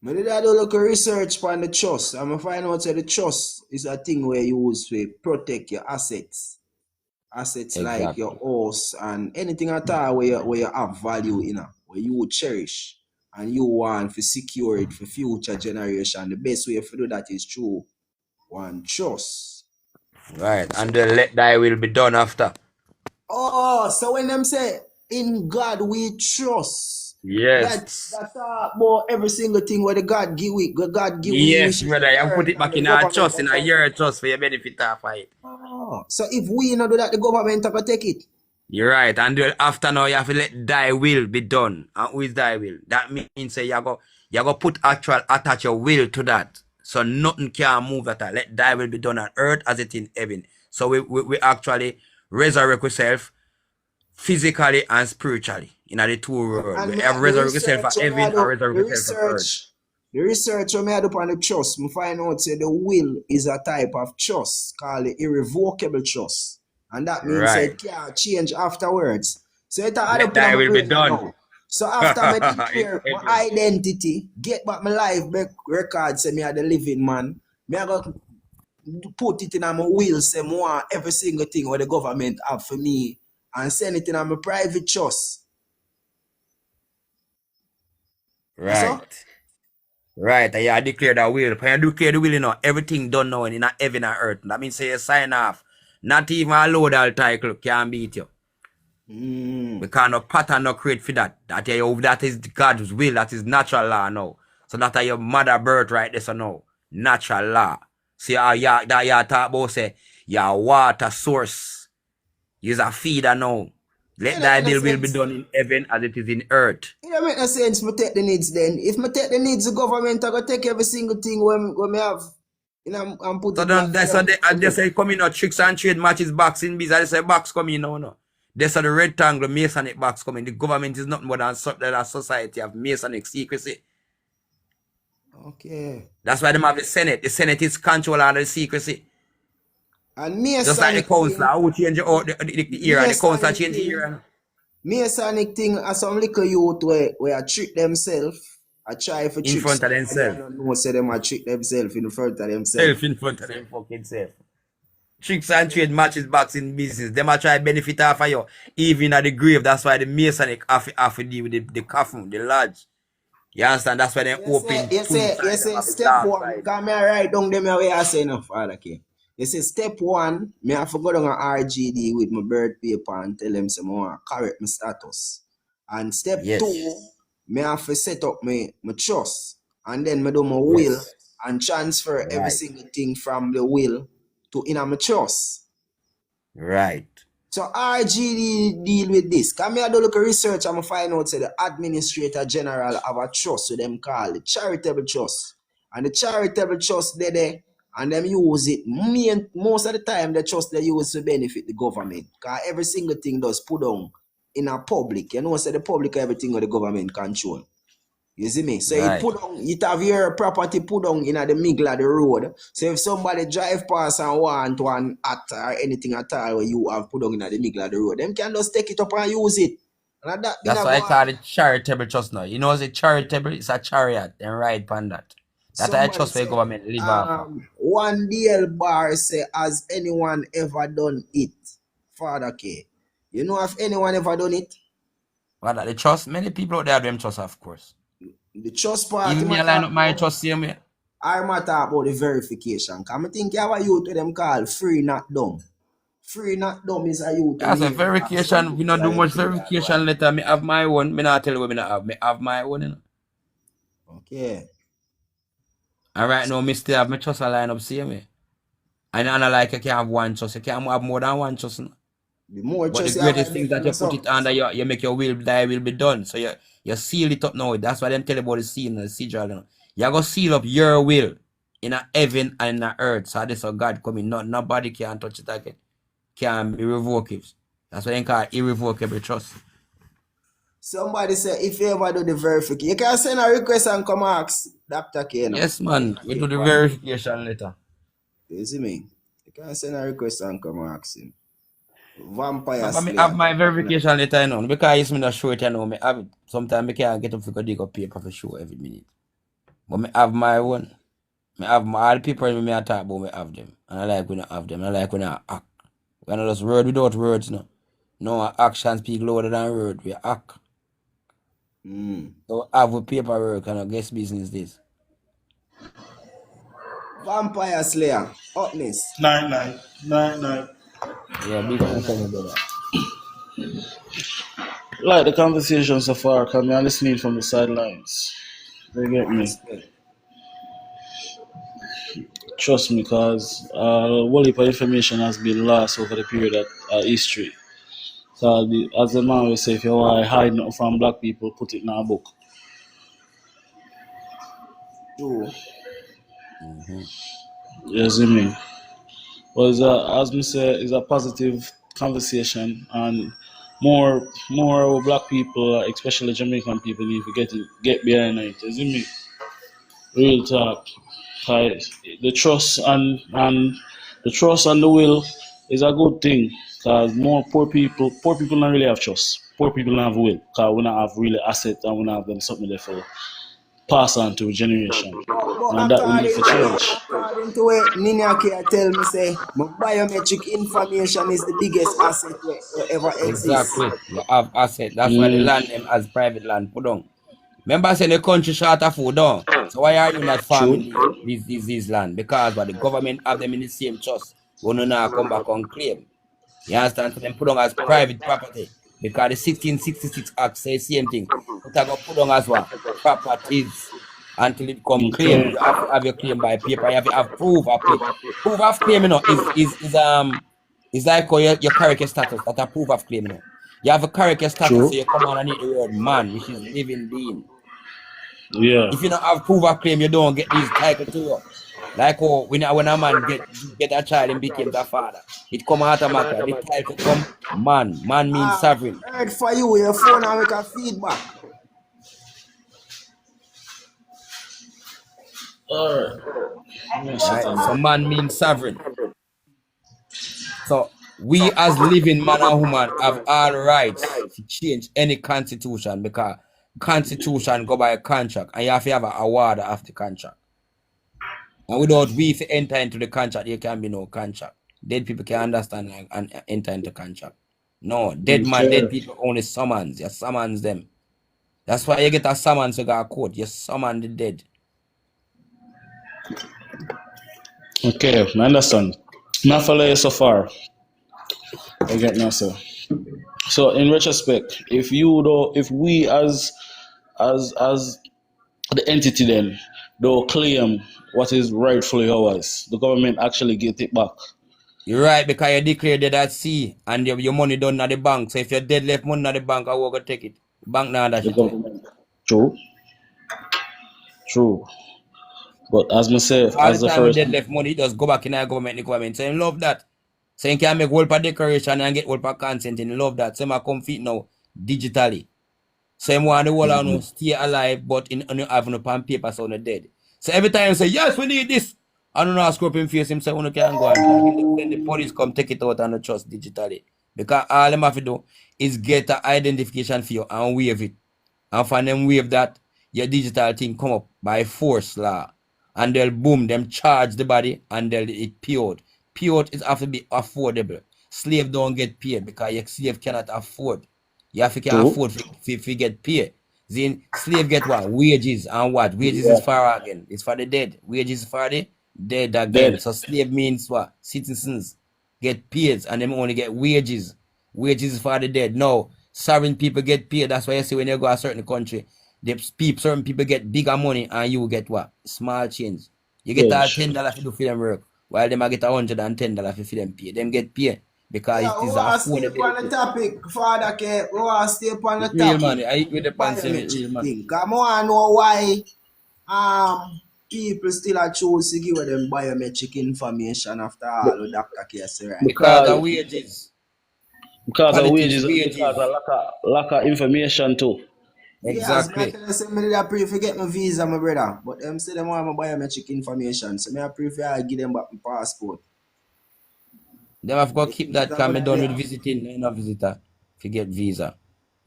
I did I do look research on the trust. I'm find out that the trust is a thing where you use to protect your assets. Assets like your Exactly. house and anything at all where you have value in it, where you would cherish and you want to secure it for future generation. The best way to do that is through one trust. Right. So, And the let thy will be done after. oh, so when them say in God we trust, Yes. that's about every single thing where the God give we Yes, which is brother. the You have put earth it and back the in our government trust, in are our trying to. your trust for your benefit of it. Oh, so if we not do that, the government are gonna take it. You're right. And after now, you have to let thy will be done. And who is thy will? That means say you go put actual attach your will to that. So nothing can move at all. Let thy will be done on earth as it in heaven. So we actually resurrect ourselves physically and spiritually in the two worlds. We And have the resurrect yourself for research when I heaven and do, resurrect yourself for earth. the research when I do on the trust, I find out say the will is a type of trust called the irrevocable trust. And that means say Right. it can't change afterwards. So it add Let up in thy my will be brain done. now. So after I In declare my heaven. identity, get back my life back record, say me are the living man, me I go put it in my will, say more every single thing what the government have for me and send it in my private trust. That's all? Right. Right, and you declare that will. When you declare the will, everything done now in heaven and earth. That means say you sign off. Not even a load all title can beat you. Mm. Because no pattern no create for that. That is God's will. That is natural law now. So that is your mother birth right there, so now. Natural law. See how that you talk about say your water source is a feeder now. It Let don't thy make no will be sense. done in heaven as it is in earth. It don't make no sense me take the needs then. If me take the needs, the government I go take every single thing when me have, and put So it back don't for that's what them to they do. say come in tricks and trade matches boxing bees. I say box coming now no. That's the rectangle Masonic box coming. The government is nothing more than a society of Masonic secrecy. Okay. That's why they have the Senate. The Senate is control all the secrecy. And Just like the Masonic council, thing, who change the era, the council Masonic change the thing, era. Masonic thing are some little youth where trick themselves. I try to In trick front of somebody and themselves. don't know say them a trick themselves in front of themselves. Self in front of them fucking self. Tricks and trade matches boxing business. Them a try benefit off of you. Even at the grave. That's why the Masonic have to deal with the coffin, the lodge. You understand? That's why they open two You sides. Them say have the step dark one, side. because me I write down them way I say enough, Father K. You say step one, me have to go down a RGD with my birth paper and tell them some more correct my status. And step Yes. two, me have to set up my trust. And then me do my will Yes. and transfer every Right. single thing from the will to in my trust. Right. So RGD deal with this. Come here, do look at research and find out say the Administrator General have a trust so them call the charitable trust. And the charitable trust they there and them use it most of the time the trust they use to benefit the government. Because every single thing does put on in a public. You know, say the public everything of the government control. You see me? So it Right. put on, it have your property put on in the middle of the road. So if somebody drive past and want one act or anything at all where you have put on in the middle of the road, them can just take it up and use it. And that been That's a why I go call on. it charitable trust now. You know, it's a charitable, it's a chariot and ride upon that. That I Somebody trust where say, government live off of. one DL bar say, has anyone ever done it? Father K. You know if anyone ever done it? But that the trust, many people out there have them trust, of course. The trust party Even me, I matter line up my about. trust same way. I matter about the verification. Cause I think you have a youth to them call free not dumb. Free not dumb is a youth to Yeah, me so hear them ask some verification, we people not do and them much feel all why. verification letter. Me have my own. Me not tell you what me not have. Me have my own, you know. Okay. And right So now, me still have my trust a line up same way. And I like you can have one trust. You can have more than one trust. You know? the more But the trust you have, I greatest thing make that you know you put it something. under, you make your will, thy will be done. So you seal it up now. That's why them tell you about the seal and the sigil. You know. You go seal up your will in a heaven and in a earth. So this is God coming. Nobody can touch it again. Can be revocable. That's why they call it irrevocable trust. Somebody say if you ever do the verification, you can send a request and come ask Dr. K, you know. Yes, man. We do the Paper. verification letter. You see me? You can send a request and come ask him. Vampire But me have Slayer. my verification letter, you know, because it's me not show it, you know, me have it. Sometimes me can't get up to go dig up paper for show every minute. But me have my own. Me have my, all the people when me I talk about, me have them. And I like when I have them. I like when I act. When I just word without words, no. No, action speak louder than word. We act. So have with paperwork and I guess business this. Vampire Slayer. Upness. Night, night, night, night. Yeah, big up myself, my brother. Like the conversation so far, come I'm listening from the sidelines. They get me. Respect. Trust me, cause a whole heap of information has been lost over the period of history. So as the man will say, if you want to hide nothing from black people, put it in a book. True. You see me? But as me say, it's a positive conversation, and more black people, especially Jamaican people, need to get behind it. You see me? Real talk. 'Cause the trust and the trust and the will is a good thing. Cause more poor people don't really have trust. Poor people don't have will. Cause we don't have really asset and we don't have them something there for pass on to generation. But And that we need to change. according to what Nina Kia tell me say, my biometric information is the biggest asset where ever exists. Exactly. You have asset. That's why the Mm, land them as private land put on. Remember saying the country short of food down. So why are you not True. farming these land? Because what the government have them in the same trust. We no now come back on claim. You understand? So them put on as private property. Because the 1666 Act says same thing. But I go put on as what? Properties. Until it come claim. okay. You have to have your claim by paper. You have to have proof of it. Proof of claim, you know, is like how your character status. That a proof of claim, you know. You have a character status, so True. you come on and need the word man, which is living being. Yeah. If you don't have proof of claim, you don't get these title to you. Like when a man get a child and became a father, it come automatically. The title come man. Man means sovereign. Heard for you, your phone and make a feedback. Alright. Yes, shut right? up. So man means sovereign. So we as living man and woman have all rights to change any constitution because constitution go by a contract and you have to have a award of the contract. And without we if enter into the contract, there can be no contract. Dead people can understand and enter into contract. No, dead man, dead Okay. people only summons. You summons them. That's why you get a summons you got a court. You summon the dead. Okay, I understand. Not follow you so far. I get now, sir. So in retrospect, if we as the entity then don't claim what is rightfully ours, the government actually get it back. You're right because you declare dead at sea and your money done at the bank. So if you're dead left money at the bank, I will go take it. Bank now dash The it away. government. True, true. But as myself, All the as the time we first, dead left money, just go back in our government, the government. So I love that. So you can make whole per decoration and get whole per consent and love that. So I come fit now digitally. So I want the whole of no stay alive, but in have no pen paper so no dead. So every time you say, yes, we need this. I don't know how scrub him face him say you can go and talk. Then the police come take it out and not trust digitally. Because all them have to do is get an identification for you and wave it. And for them wave that, your digital thing come up by force law. And they'll boom, them charge the body and they'll it pay out. Pay out is have to be affordable. Slave don't get paid because your slave cannot afford. You have to can true. afford to get paid. Then slave get what? Wages and what? Wages is Yeah, for again. It's for the dead. Wages for the dead again. dead. So slave means what? Citizens get paid and them only get wages. Wages is for the dead. No, sovereign people get paid. That's why you see when you go a certain country, certain people get bigger money and you get what? Small change. You get all Change. $10 to do for them work, while them I get $110 for them pay. Them get paid because Yeah, it we is want to stay upon the affordability. topic, Father K. We want to stay upon the Real topic. money. I eat with the pants real Biometric money. thing. Because I want to know why people still are choose to give them biometric information after all the Dr. K say right. Because of Because wages. because of Politics wages and because of wages. lack of information too. Yes, I Exactly. tell you, say me did a pray for get my visa, my brother. But them say them want my biometric information. So me I pray for I give them back my passport. Them have got You to keep think it's that a because good me done with idea? visiting. Me no visitor. If you get visa.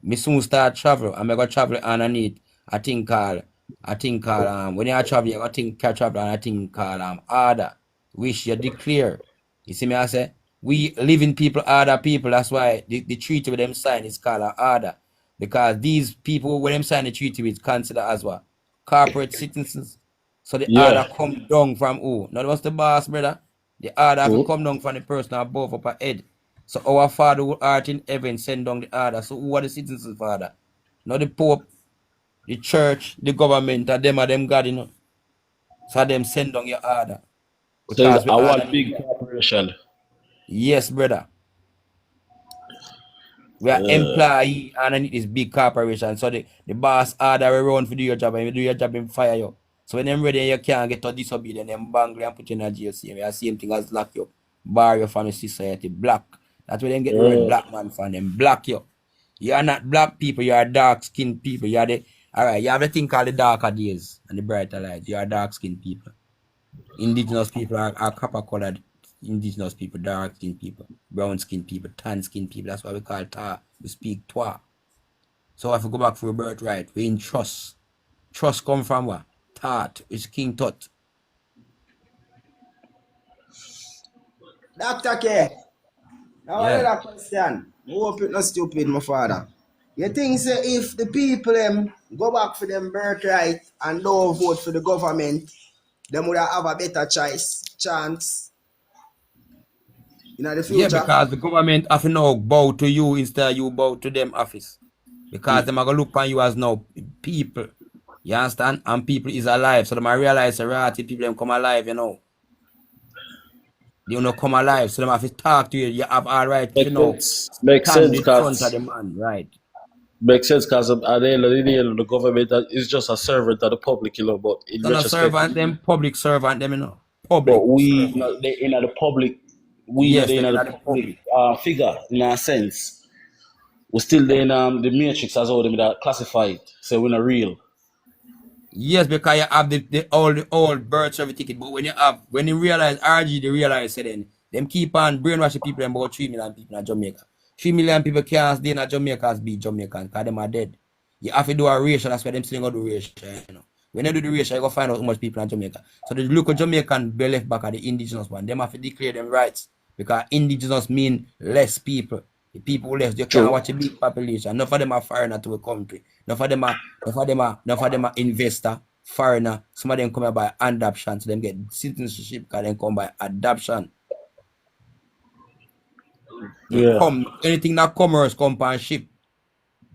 Me soon start travel. I'm gonna travel underneath I think called when you travel, you gotta think can travel and I think called order. Which you declare. You see me I say? We living people order people. That's why the treaty with them sign is called an order. Because these people when them sign the treaty with consider as what? Corporate citizens. So the order Yeah, come down from who? Not what's the boss, brother? The order have to true. come down from the person above up ahead. So our Father who art in heaven send down the order. So who are the citizens, Father? Not the Pope, the church, the government, and them are them God, you know. So them send down your order. So it's Because we a one order need big that. corporation. Yes, brother. We are employee underneath this big corporation. So the boss order we run for do your job and you do your job and fire you. So when them ready you can't get to disobey them, them bang you and put you in a jail. Same, the same thing as lock you up. Bar you from the society. Black. That's where them get the word Uh, black man from them. Black you. You are not black people, you are dark skinned people. You are the alright, you have the thing called the darker days and the brighter light. You are dark skinned people. Indigenous people are copper colored indigenous people, dark skinned people, brown skinned people, tan skinned people. That's why we call tar. We speak twa. So if we go back for a birthright, we in trust. Trust come from what? Thought. It's King Tut. Dr. K, now Yeah. another question. I hope it's not stupid, my father. You think say if the people them go back for them birthright and don't vote for the government, them would have a better chance in the Yeah, future? because the government have to now bow to you instead of you bow to them office. Because them are gonna look on you as now people. You understand? And people is alive. So them I realize the reality people them come alive, you know. They don't come alive. So them have to talk to you. You have all right if you makes know sense. Makes stand sense in front of because the man, right? at the end of the day, the government is just a servant of the public, But in So no retrospect, servant them, public servant them, you know. Public but we servant. in the public, we not Yes, in them in the the public public. figure in a sense. We still in the matrix as how them that classified. So we're not real. Yes, because you have the old birth certificate, but when you realize RG, they realize say then them keep on brainwashing people about 3 million people in Jamaica. 3 million people can't stay in Jamaica as be Jamaican because them are dead. You have to do a ratio, that's why them still gonna do ratio. When you do the ratio, you go find out how much people in Jamaica. So the local Jamaican be left back at the indigenous one. Them have to declare them rights because indigenous mean less people. The people left, you can't True. watch a big population. None of them are foreigner to a country. None of them are investor, foreigner. Some of them come here by adoption, so them get citizenship because they come by adoption. They Yeah. come anything that commerce come on ship.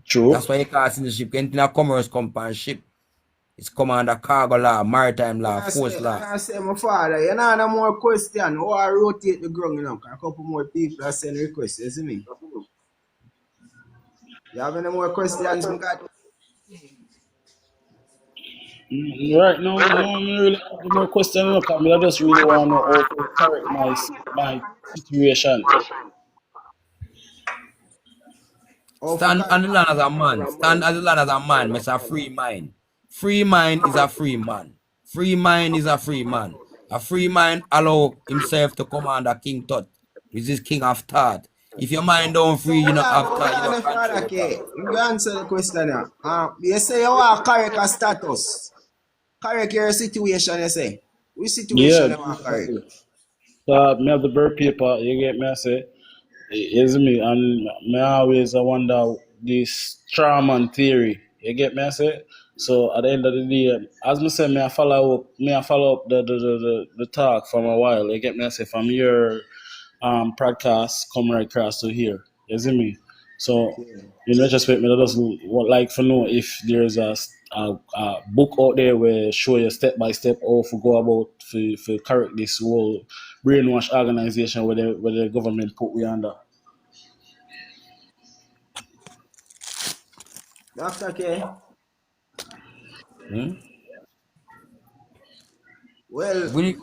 True. That's why you call citizenship. Anything that commerce come on ship. It's come under cargo law, maritime law, force law. And I say, my father, you know, no more question. Oh, I rotate the ground, you know, 'cause a couple more people are sending requests, you see me? You have any more questions, my God? Right now, no, me really have no more question. No, 'cause I just really want to know how to correct my situation. Oh, for Stand on the correct. land as a man. Stand as the land as a man. It's a free mind. Free mind is a free man. Free mind is a free man. A free mind allow himself to come under King Tut. This is King of Thought. If your mind don't So free, you not have hold thought, you on, don't control Father your K. thought. You answer the question now. You say you want correct a status. Correct your situation, you say. Which Yeah, situation you want correct? definitely. So, me have the birth paper, you get me, I say, is me, and me always I wonder this trauma theory, you get me, I say. So, at the end of the day, as me say, me I follow up the talk from a while, you get me, I say, from your podcast come right across to here. You see me? So Okay. in retrospect, me I just would like to know if there's a book out there where show you step by step how to go about to correct this whole brainwash organization where the government put we under. Dr. K. Hmm? Well, We,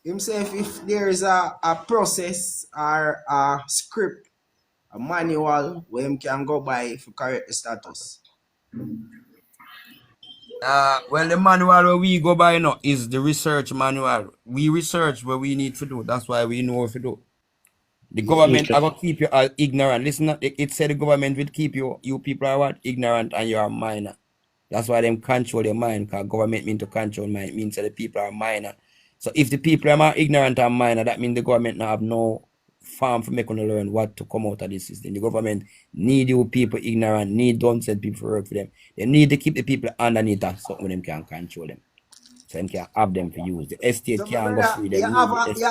himself, if there is a process or a script, a manual where him can go by to correct the status. well, the manual where we go by now is the research manual. We research what we need to do. That's why we know what to do. The Yeah. government Okay. are gonna keep you as ignorant. Listen, it said the government will keep you people are what? Ignorant and you are minor. That's why them control your mind, because government mean to control mind. It means that the people are minor. So if the people are more ignorant and minor, that means the government now have no farm for making them learn what to come out of this system. The government need you people ignorant, need don't send people to work for them. They need to keep the people underneath that something them can control them. So them can have them for use. The estate So my can't go brother, free, them need the estate.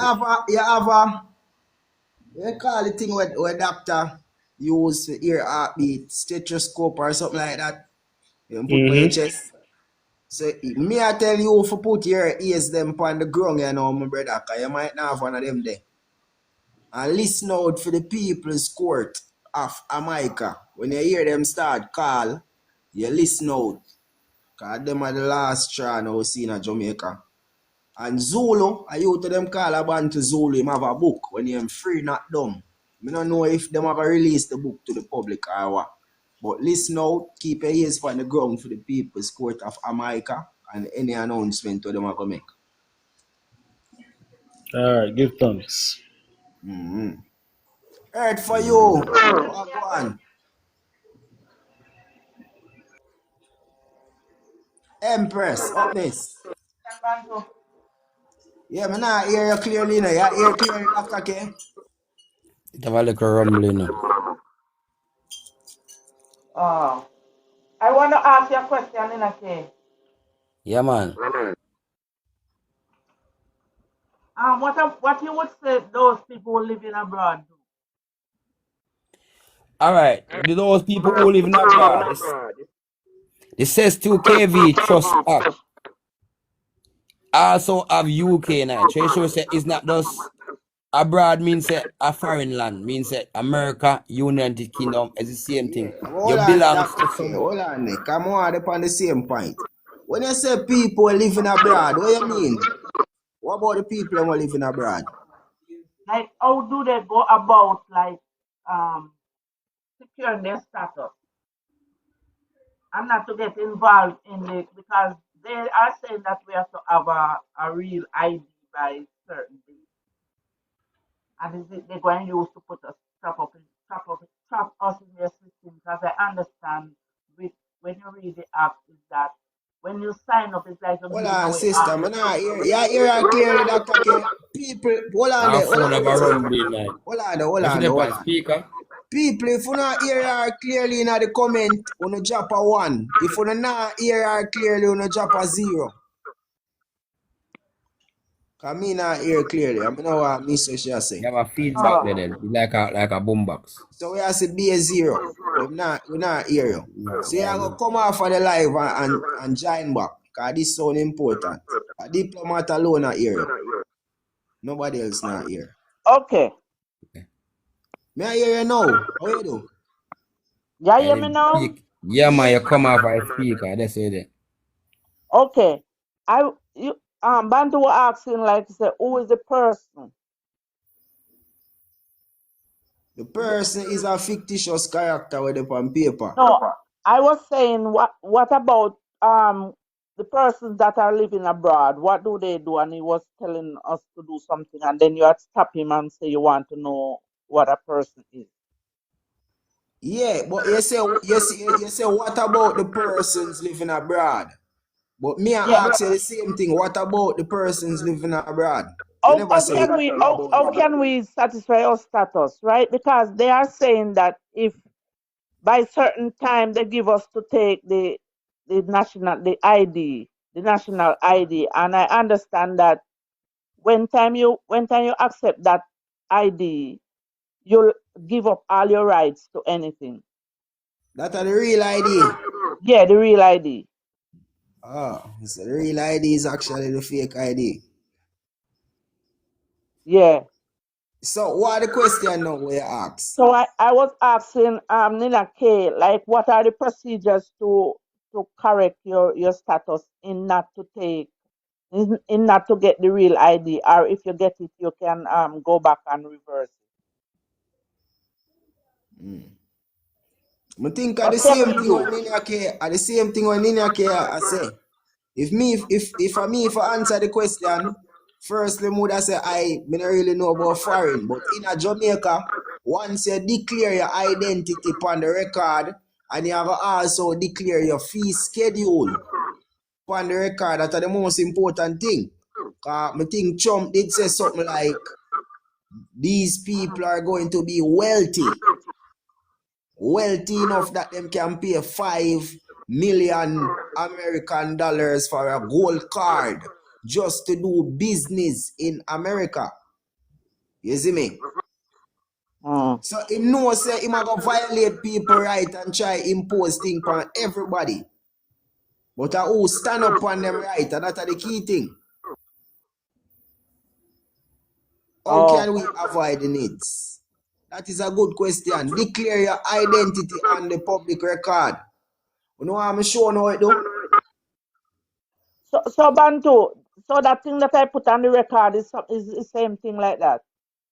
you call the thing where doctor use for ear heartbeat, stethoscope or something like that. You put by your Mm-hmm. chest. So me I tell you for put your ears them on the ground, you know, my brother, cause you might not have one of them there. And listen out for the people's court of Jamaica. When you hear them start call, you listen out. Cause them are the last straw now seen in Jamaica. And Zulu, I used to them call a band to Zulu, him have a book when him free not dumb. I don't know if them have released the book to the public or what. But listen out, keep your ears on the ground for the people's court of Jamaica and any announcement that them are going to make. All right, give thanks. Mm-hmm. Heard for you. Oh, go on. Empress, up next. Yeah, man, I hear you clearly now. You hear clearly, Dr. K? It have a little rumbling. Oh, I want to ask you a question in a case. Yeah, man. What you would say those people who live in abroad do? All right. Those people who live in abroad, this says 2 kV Trust Act also have UK now. Treasury say it's not just abroad means a foreign land, means America, United Kingdom is the same thing. Yeah, You hold on, belongs Dr. to K. somewhere. Hold on, Nick. I'm on upon the same point. When you say people living abroad, what you mean? What about the people who living abroad? Like, how do they go about, like, securing their status? and not to get involved in it because they are saying that we have to have a real ID by certain days. And is it they're going to use to put us trap us in their system because I understand with when you read the app is that when you sign up it's like you're Hold giving on, away sister. all Man, your I hear, personal yeah, hear her clearly, Dr. K. People, hold on Our there, hold phone on have there, a sister. rumbling like. Hold on there, hold If on you there, on hold on. speaker, People, if you not hear her clearly in the comment, you drop a 1. If you not hear her clearly, you drop a 0. Because me not hear clearly. I know what me say she a say. you have a feedback Oh, there then. It's like a boombox. So we have to be a 0. We not hear you. No, So you yeah, go no. come off of the live and join back. Because this sound important. A diplomat alone not hear you. Nobody else not hear. okay. Me I hear you now. How you do? You And hear if me now? speak, yeah man, you come off a speaker, that's it. Okay. Bantu were asking like say who is the person? The person is a fictitious character with it on paper. No, I was saying what about the persons that are living abroad? What do they do? And he was telling us to do something, and then you had to stop him and say you want to know what a person is. Yeah, but you say what about the persons living abroad? But me Yeah. I ask you the same thing. What about the persons living abroad? You never say what about How them. can we satisfy our status, right? Because they are saying that if by certain time they give us to take the national ID, and I understand that when time you accept that ID, you'll give up all your rights to anything. That are the real ID. Yeah, the real ID. Ah, so the real ID is actually the fake ID. Yeah. So what are the question now we ask? So I was asking Nina K, like what are the procedures to correct your status in not to take in not to get the real ID, or if you get it you can go back and reverse it. I think are the What can same we thing when do? Nina K are the same thing when Nina K I say. If I answer the question, firstly would I say I don't really know about foreign, but in a Jamaica, once you declare your identity upon the record, and you have also declare your fee schedule upon the record, that are the most important thing. Cause I think Trump did say something like these people are going to be wealthy enough that them can pay 5 million American dollars for a gold card just to do business in America. You see me? Mm. So him know say him a go violate people right and try impose things on everybody. But who stand up on them right, and that's the key thing. How Oh, can we avoid the needs? That is a good question. Declare your identity on the public record. You know what I'm showing how it do? so Bantu, so that thing that I put on the record is the same thing like that.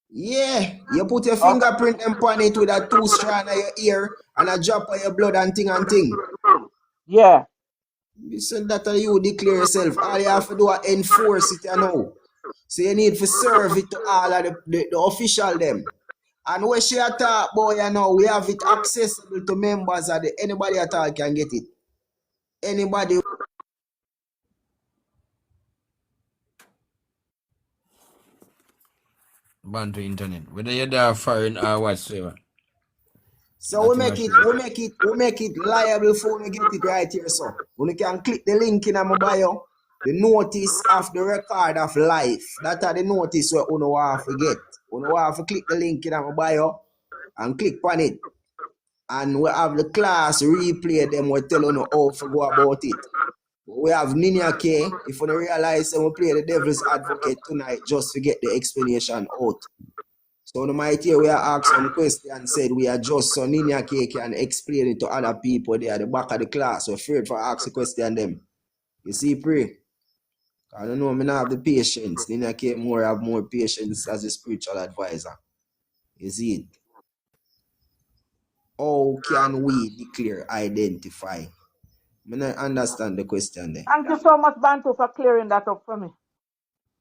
Yeah, you put your Okay. fingerprint upon it with a 2 strand of your ear and a drop of your blood and thing and thing. Yeah. So that you declare yourself. All you have to do is enforce it, you know. So you need to serve it to all of the official them. And when she talk, boy, you know, we have it accessible to members of anybody at all can get it. Anybody. Bantu internet. Whether you're there foreign or whatsoever. So we Nothing make much. it liable for when we get it right here. So when you can click the link in my bio, the notice of the record of life. That are the notice where you have to get. You have to click the link in my bio and click on it. And we have the class replay them. We tell you how to go about it. We have Nina K. If you don't realize, we play the devil's advocate tonight just to get the explanation out. So no might here we are asked some question said we are just so Nina K can explain it to other people there at the back of the class. We're afraid for ask the question them. You see, pray. I don't know, I not have the patience. Nina K have more patience as a spiritual advisor. You see it? How can we declare identify? I don't understand the question there. Thank you so much, Bantu, for clearing that up for me.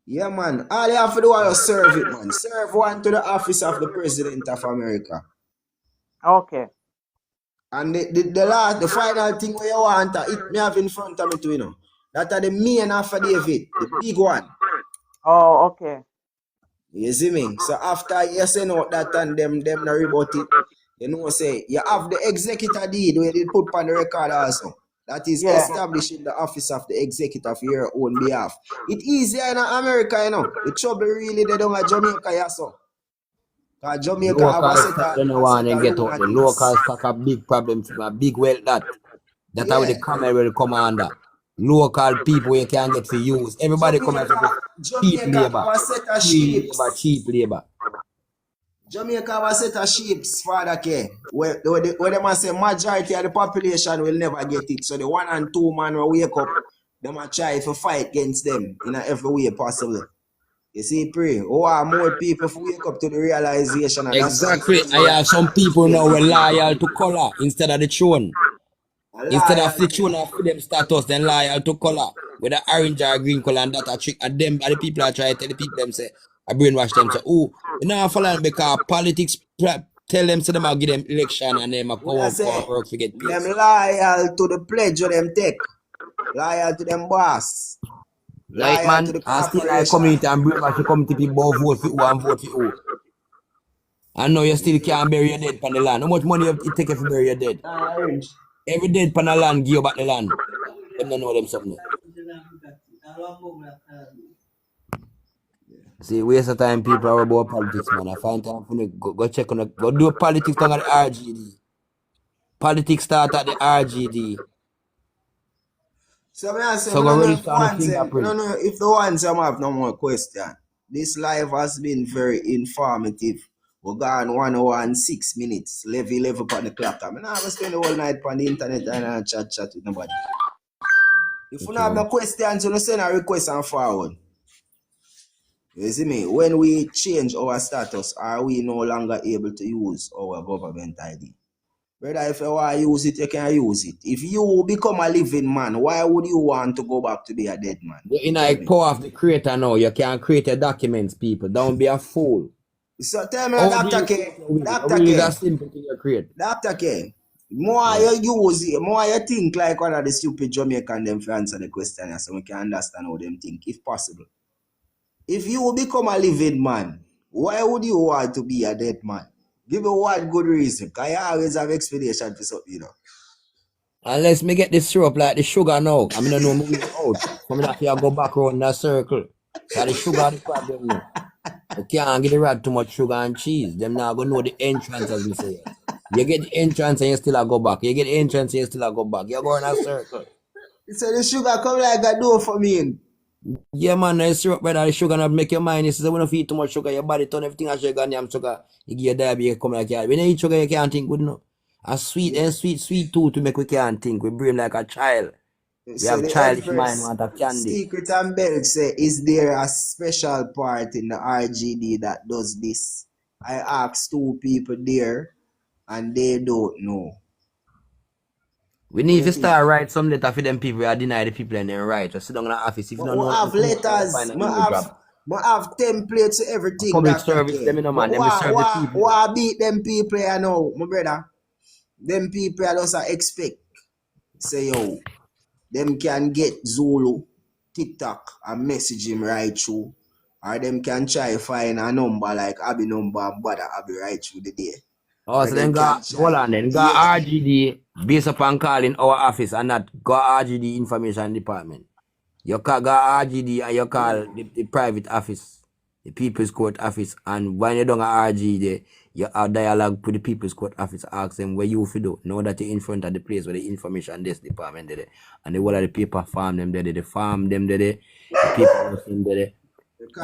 Yeah, man. All you have to do is serve it, man. Serve one to the office of the President of America. Okay. And the final thing where you want, it me have in front of me too, you know. That are the main affidavit, the big one. Oh, okay. You see me? So after you send out that and them not rebut it, you know say you have the executor deed where they put on the record also. That is Yeah. establishing the office of the executor for your own behalf. It's easier in America, you know. The trouble really they don't have Jamaica, yeah, so. Because Jamaica have Local a set stock, of they no want to get out. The lunatics. local stock a big problem, a big wealth that. That's how the Yeah. comment will come under. Local people you can get for use. Everybody come here for cheap Jamaica labor. have a set of Free sheep. labor, cheap labor. Jamaica have a set of sheep, Father K. Where them say majority of the population will never get it. So the 1 and 2 man will wake up, them a try to fight against them in every way possible. You see, pray. Oh, more people wake up to the realization and that's something Exactly. them I know have some people now against were people. loyal to color instead of the throne. Instead of the throne of freedom status, then loyal to color. With the orange or green color and that a trick. And them, and the people are trying to tell the people them say, I brainwash them say, oh, you know, follow them because politics tell them so them I give them election and them a What come I out for say, work to get them pays. loyal to the pledge of them take. Loyal to them boss. Like Loyal to man, the I still like corporation. community and brainwash the community people vote for who and vote for who. And now you still can't bury your dead on the land. How much money it take if you bury your dead? Orange. Every dead on the land give you back the land. Them don't know them something. See, waste of time people are about politics, man. I find time for me go check on go do politics down at the RGD. Politics start at the RGD. So I say, So I go don't know if register the on the ones I fingerprint. don't know if the ones have no more question. This live has been very informative. We're gone 1 hour and 6 minutes. Level on the clock. I mean, I was spend the whole night on the internet and chat with nobody. If you don't have Okay. no questions, you send a request and forward. You see me? When we change our status, are we no longer able to use our government ID? Brother, if you want to use it, you can use it. If you become a living man, why would you want to go back to be a dead man? You're in Tell a me. power of the creator now. You can create your documents, people. Don't be a fool. So tell me, How do Dr. you create K, your will? Your Dr. will is a K, simple thing you create. Dr. K, more Yeah. you use it, more you think like one of the stupid Jamaican them to answer the question so we can understand how them think, if possible. If you become a living man, why would you want to be a dead man? Give me one good reason. Because you always have explanation for something, you know. Unless me get this syrup like the sugar now. I mean, I know me way out. So me have to go back around that circle. Cause the sugar the problem now. You can't get the rat too much sugar and cheese. Them now gonna know the entrance as me say. You get the entrance and you still a go back. You get the entrance and you still a go back. You go in a circle. So the sugar come like a door for me. Yeah man, the syrup brother, the sugar not make your mind. You say when you eat too much sugar, your body turn everything as sugar and sugar. You give you diabetes, you come like that. When you eat sugar, you can't think good enough. A sweet and sweet too to make we can't think. We brain like a child. We So have the childish mind, Empress want a candy. Secret and Belt say, is there a special part in the RGD that does this? I asked 2 people there and they don't know. We What need do you to think? start write some letter for them people who deny the people and then write. Just sit down in the office. If you But don't we know have information, you letters, find a new job. we have templates to A everything, public Dr. service, them K. in a But man, them will serve the people. Them. why beat them people here now, my brother? Them people also expect, say, yo, them can get Zulu, TikTok, and message him right through. Or them can try find a number like Abby number and bother Abby right through the day. Oh, Or so them then can got, hold try. on then, got Yeah. RGD based upon calling our office and not got RGD information department. You got RGD and you call the private office, the People's Court office, and when you don't have RGD, you have dialogue with the People's Court office, ask them where you do. Know that you're in front of the place where the information desk department did it. And the whole of the paper farm them there, the farm them there, the paper them there.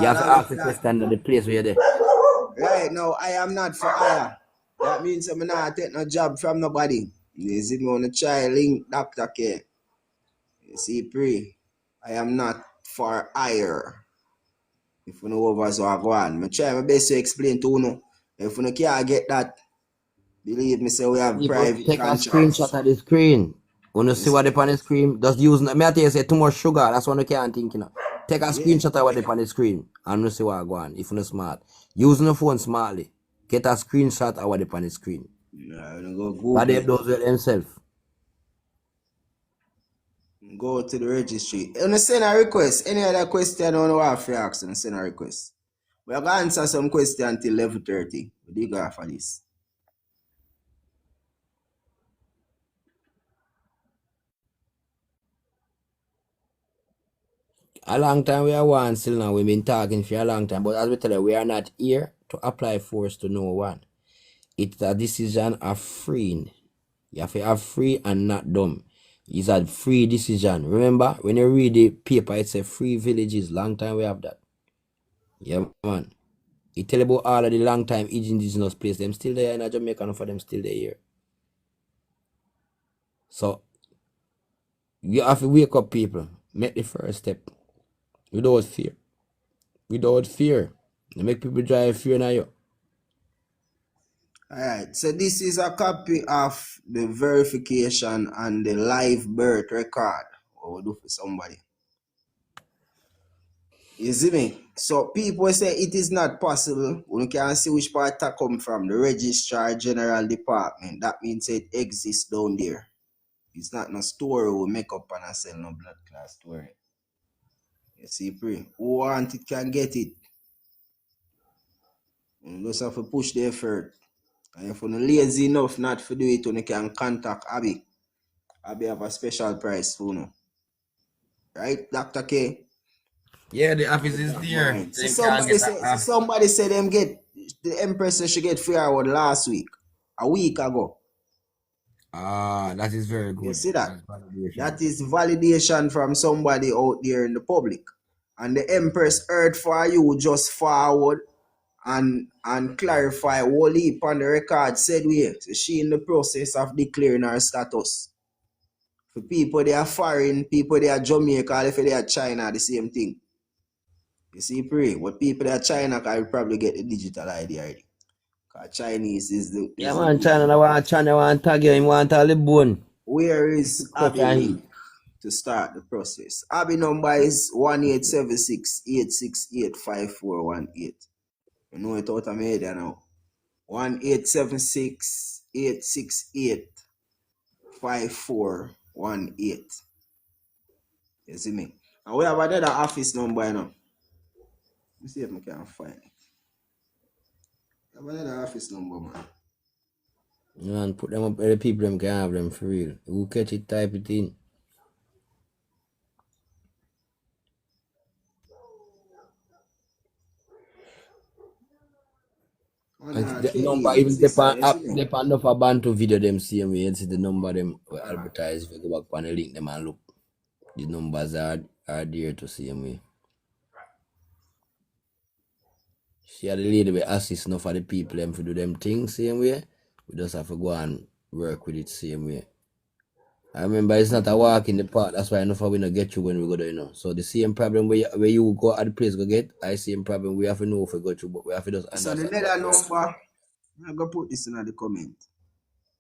You have to ask the question at the place where you're there. Right now, I am not for hire. That means I'm not take no job from nobody. You see me on the try link Dr. K. You see, pray. I am not for hire. If you know over so I go on. I try my best to explain to you. If you can't get that, believe me, say we have People private take a contracts. screenshot of the screen. When you see what they on the screen, just use, me I tell you say too much sugar, that's what you can't think, you know. Take a Yeah. screenshot of what they on the screen and you see what go on, if you're smart. Using the phone smartly. Get a screenshot of what they on the screen. Nah, I'm gonna go But Google they it. those with themselves. Go to the registry. You send a request. Any other question on what for ask and send a request. We are gonna answer some question until 11:30. What do you got for this? A long time we are one still now. We've been talking for a long time. But as we tell you, we are not here to apply force to no one. It's a decision of freeing. You have to have free and not dumb. It's a free decision. Remember, when you read the paper, it says free villages. Long time we have that. Yeah, man. It tell about all of the long time indigenous place. Them still there in Jamaica, and for them still there here. So you have to wake up people. Make the first step. Without fear. Without fear. You make people drive fear now you. Alright, so this is a copy of the verification and the live birth record. What we do for somebody. You see me? So people say it is not possible. We can see which part that come from. The Registrar General Department. That means it exists down there. It's not no story we make up and sell no blood class story. You see, pray. Who want it can get it. You just have to push the effort. And if you're lazy enough not to do it, you can contact Abby. Abby have a special price for you. Right, Dr. K? Yeah, the office is there. Mine. See They can't get somebody say them get the Empress said she get free award last week. A week ago. that is very You good. see that? That's validation. That is validation from somebody out there in the public. And the Empress heard for you just forward and clarify what heap on the record said we. So she in the process of declaring her status. For people they are foreign, people they are Jamaica, if they are China, the same thing. You see, pray. What people that are China can probably get the digital ID already. Because Chinese is the Yeah, man, China want tag you, him want all the bone. Where is Cut Abby and link heat. to start the process? Abby number is 1876-868-5418. You know it out of my head now. 1876-868-5418. You see me? And we have another office number now. Let me see if I can find it. We have another office number, man. Man, put them up where the people them can have them for real. Who catch it, type it in. The number even Sister, you see me? depend of a Bantu video them same way. You see the number them will advertise. If you go back on the link them and look. The numbers are there to same way. She had the lady will assist enough for the people them to do them things same way. We just have to go and work with it same way. I remember it's not a walk in the park, that's why enough we not get you when we go there, you know. So the same problem where you go at the place go get, I same problem we have to know if we go through, but we have to just So the understand. nether number, I'm going to put this in the comment.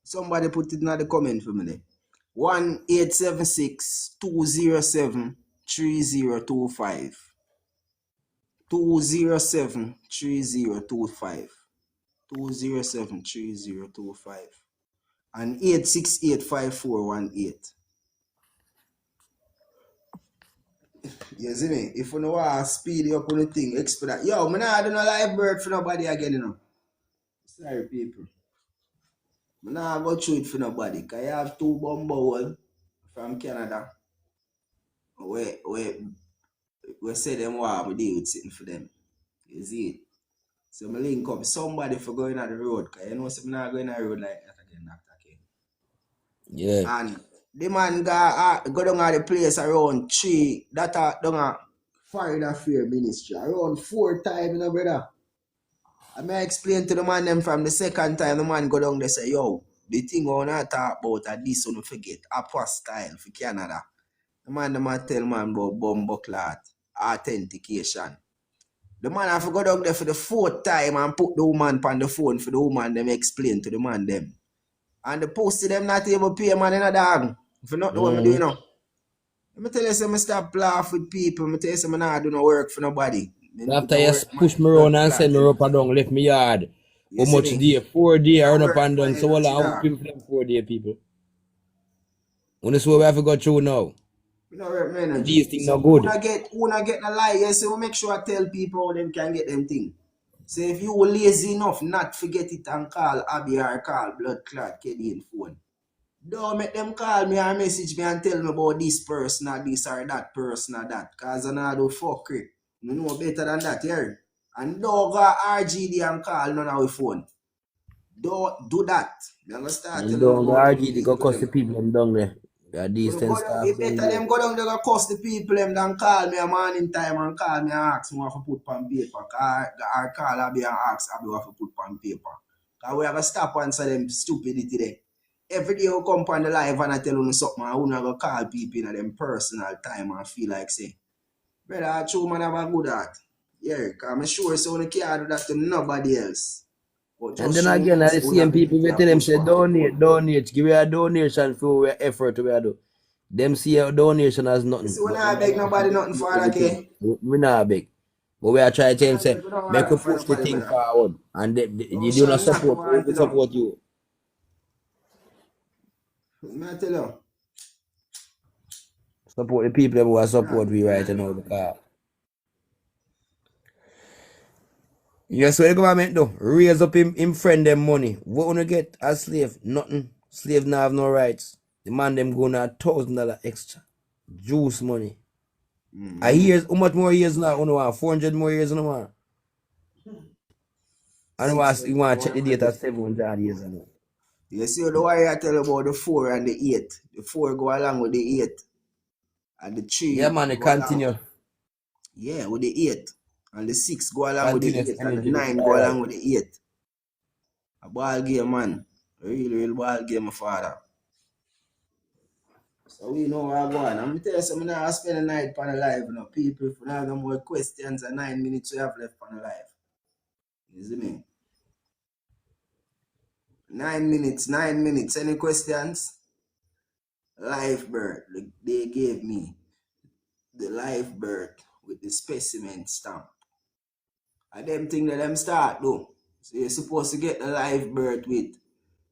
Somebody put it in the comment for me there. 1-876-207-3025. 207-3025. 207-3025. And 868-5418. You see me? If you know want to speed you up on the thing, expedite. Yo, I'm not doing no live bird for nobody again, you know. Sorry, people. I'm not go through it for nobody. Because I have two bumble from Canada. We say them want me deal with sitting for them. You see it? So I link up somebody for going on the road. Because you know, so I'm not going on the road like that again, Dr. K. Yeah. And the man go down at the place around 3, that down at Foreign Affairs Ministry. Around 4 times, you know, brother. I may explain to the man them from the second time the man go down, they say, yo, the thing I want to talk about are this one forget, apostyle for Canada. The man them a tell man about bumbleclot, authentication. The man have to go down there for the 4th time and put the woman on the phone for the woman them explain to the man them. And the post them not able to pay man in a dog. If you not know what I'm doing now. Let me tell you some stop laugh with people. Let me tell you some I do no work for nobody. Me put After a you work push man me around blood and clot send me up and anything. down, left me yard. You How see much me? day? 4 day, I I run up work and for down. So energy I want dog. people for them 4 day people. When this what we have to go through now. You know work my energy. These things So not good. who not get the lie, yes, so we make sure I tell people how them can get them thing. So if you were lazy enough not forget it and call Abby or call blood clot Keddy phone. Don't make them call me or message me and tell me about this person or this or that person or that. Cause I know do fuckery. You know better than that, here. And don't go RGD and call none of our phone. Don't do that. You gonna start And telling them down the about them RG, they go people cost the them. people them down there. They are But decent staff it down better there. them go down there go cost the people them than call me a morning time and call me and ask me what to put on paper. Or call Abby and ask Abby what to put on paper. Cause we have to stop answer them stupidity there. Every day you come on the live and I tell you something and you go call people in them personal time and feel like say, brother, I true man have a good heart. Yeah, cause I'm sure so you can't do that to nobody else. But And just then show again, me I so you see have people ability we to tell them push say back the donate, gun. donate, give me a donation for our effort we do. Them see a donation as You nothing, see when but I them beg never nobody forget nothing to do for that, everything. okay? We not big. But we are trying to tell them I say, beg, we don't want make we nothing for push the nobody, thing brother. forward. And Don't you do show not nothing support, want we to know. support you. I tell you. Support the people who are Nah, support beg we me right nothing. now because yes, what the government do? Raise up him friend them money. What wanna get as slave? Nothing. Slaves now have no rights. The man them gonna $1,000 extra. Juice money. A Mm-hmm. years, how much more years now? You want 400 more years no more. And you want to check the data 700 years now. You see the why I tell you about the 4 and the 8. The 4 go along with the 8. And the Yeah 3 man, it go along. continue. Yeah, with the 8. And the 6 go along with the Continuous 8. And the energy 9 go spiral. along with the 8. A ball game, man. A real ball game, my father. So we know what I go on. I'm going to tell you something now. I spend the night on the live. You know. People, if you have no more questions and 9 minutes we have left on the live. You see me? 9 minutes, 9 minutes. Any questions? Live birth. They gave me the live birth with the specimen stamp. And them thing that them start though. So you're supposed to get the live birth with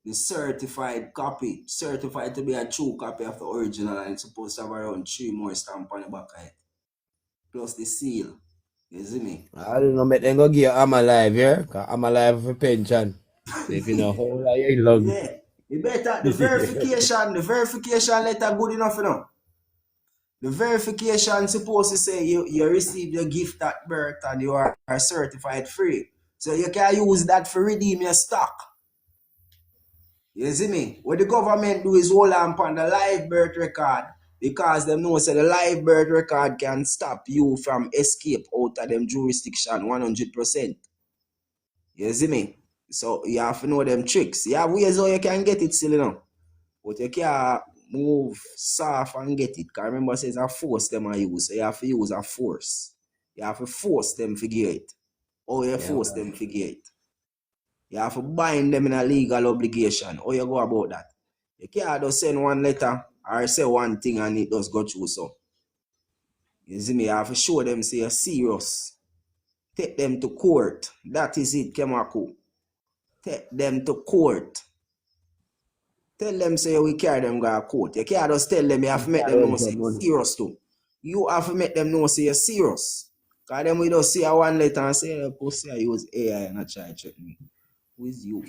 the certified copy, certified to be a true copy of the original, and it's supposed to have around 3 more stamp on the back of it. Plus the seal. You see me? I don't know, make them go give I'm alive, yeah? Because I'm alive for pension. So if you know how long. Yeah. You better the verification letter good enough, you know. The verification supposed to say you received your gift at birth and you are certified free. So you can use that for redeem your stock. You see me? What the government do is hold on upon the live birth record because them know say the live birth record can stop you from escape out of them jurisdiction 100%. You see me? So you have to know them tricks. You have ways how you can get it still, you know. But you can't move soft and get it. Because remember, it says a force them I use. So you have to use a force. You have to force them to get it. Or you Yeah, force them to get it. You have to bind them in a legal obligation. How you go about that? You can't just send one letter or say one thing and it does go through. So, you see me? You have to show them say you're serious. Take them to court. That is it, Kemaku. Take them to court. Tell them say we carry them go to court. You can't just tell them you have to make them know say you're money. serious too. You have to make them know say you're serious. Because them we just see a one letter and say, oh, pussy, I use AI and I try to check me. Who is you?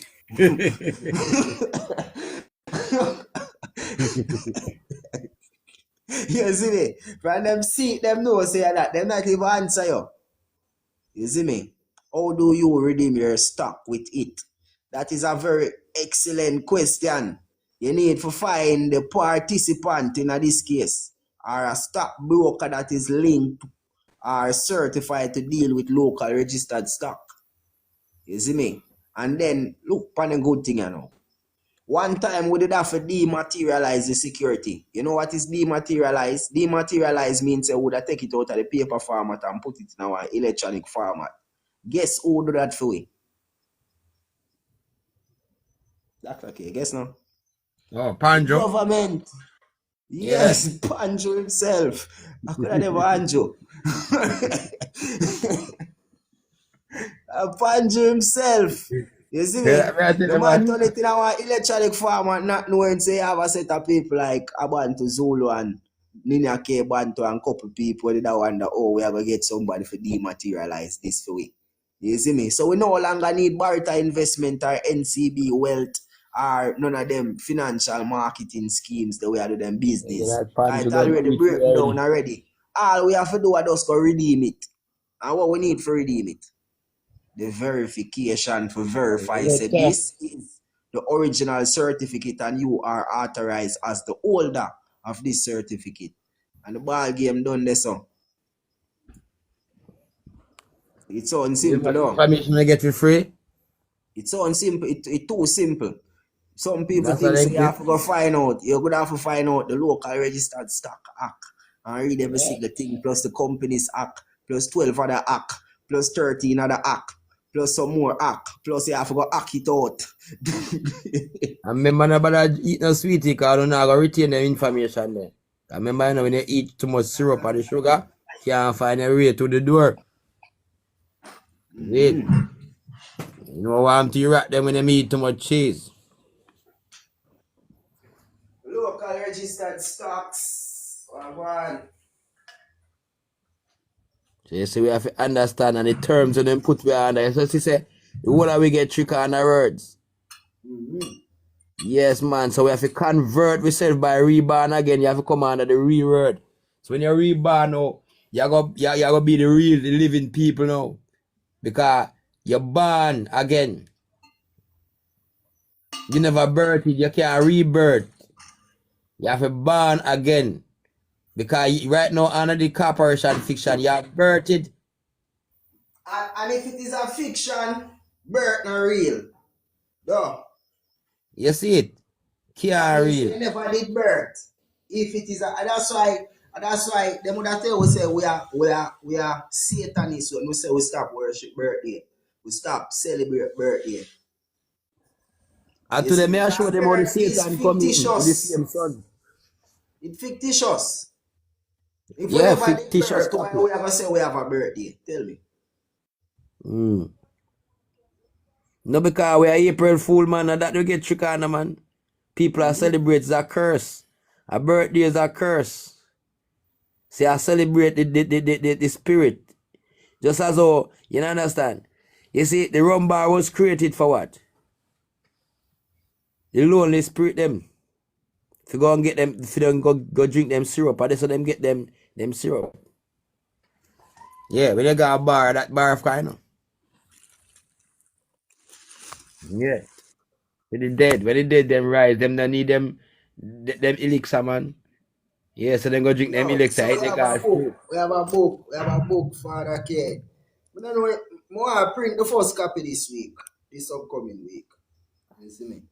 You see me? From them see them know say that. Them not even answer you. You see me? How do you redeem your stock with it? That is a very excellent question. You need to find the participant in this case or a stockbroker that is linked or certified to deal with local registered stock. You see me? And then look upon a good thing, you know. One time we did have to dematerialize the security. You know what is dematerialize? Dematerialize means we would have take it out of the paper format and put it in our electronic format. Guess who do that for we? That's okay. Guess now. Oh, The Panjo. government. Yeah. Yes, Banjo himself. I could have never Banjo. Banjo himself. You see Yeah, me? I tell The you, man man. turn it in our electronic farm and not knowing say have a set of people like Abantu Zulu and Nina K Bantu and couple people that wonder, oh, we are gonna get somebody for dematerialize this for we. You see me? So we no longer need Barita Investment or NCB Wealth or none of them financial marketing schemes the way I do them Yeah, business. that pan Cause to it go already do it for you breaking down already. already. All we have to do is just go redeem it. And what we need for redeem it? The verification to verify say Later. this is the original certificate and you are authorized as the holder of this certificate. And the ball game done this so. It's so You simple know, though. information I get for free. It's so simple. It too simple. Some people That's what think I say you get. have to go find out. You're gonna have to find out the local registered stock act and read every Yeah. single thing plus the company's act plus 12 other act plus 13 other act plus some more act plus you have to go act it out. I remember nobody eat no sweetie because I'm not going to retain the information there. I remember, you know, when you eat too much syrup or the sugar, can't find a way to the door. Wait. You know what I'm to rat them when they eat too much cheese. Local registered stocks. One. So you see, we have to understand and the terms and then put we under. So she say, what are we get trick on the words? Yes, man. So we have to convert ourselves by reborn again. You have to come under the real word. So when you reborn now, you go be the real, the living people now. Because you're born again. You never birthed, you can't rebirth. You have to born again. Because right now under the corporation fiction, you are birthed. And if it is a fiction, birth not real. No. You see it? That Can't means real. they never did birth. If it is a, and that's why them would have tell we say we are Satanists when we say we stop worship birthday. We stop celebrate birthday. And You to see, them, I show because them how the birth is Satan come in with the fictitious. same son. It's fictitious. If we Yeah, never did fictitious birth, why topic. we ever say we have a birthday? Tell me. Mm. No, because we are April Fool, man, and that you get trick on, man. People are celebrate is a curse. A birthday is a curse. See, I celebrate the spirit. Just as though, you know, understand? You see, the rum bar was created for what? The lonely spirit them. If you go and get them, if you don't go drink them syrup, or they so them get them syrup. Yeah, when you got a bar, that bar of kind of. Yeah. When the dead them rise, them don't need them elixir, man. Yeah, so them go drink them No, elixir, so eat we the have a God's book. spirit. Father K. But don't know, more print the first copy this week, this upcoming week. You see me?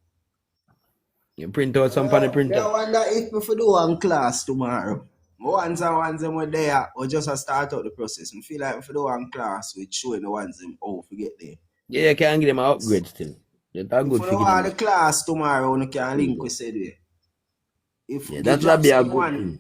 You print out some on the Me I printer. wonder if we for do one class tomorrow. Once and once them were there, or just a start out the process. I feel like if we do one class, we showing the ones them how to get there. Yeah, you can give them an upgrade still. They're If good we for do give them want a the class tomorrow, we can link upgrade. we said way. If Yeah, we that would drop be a good someone, thing.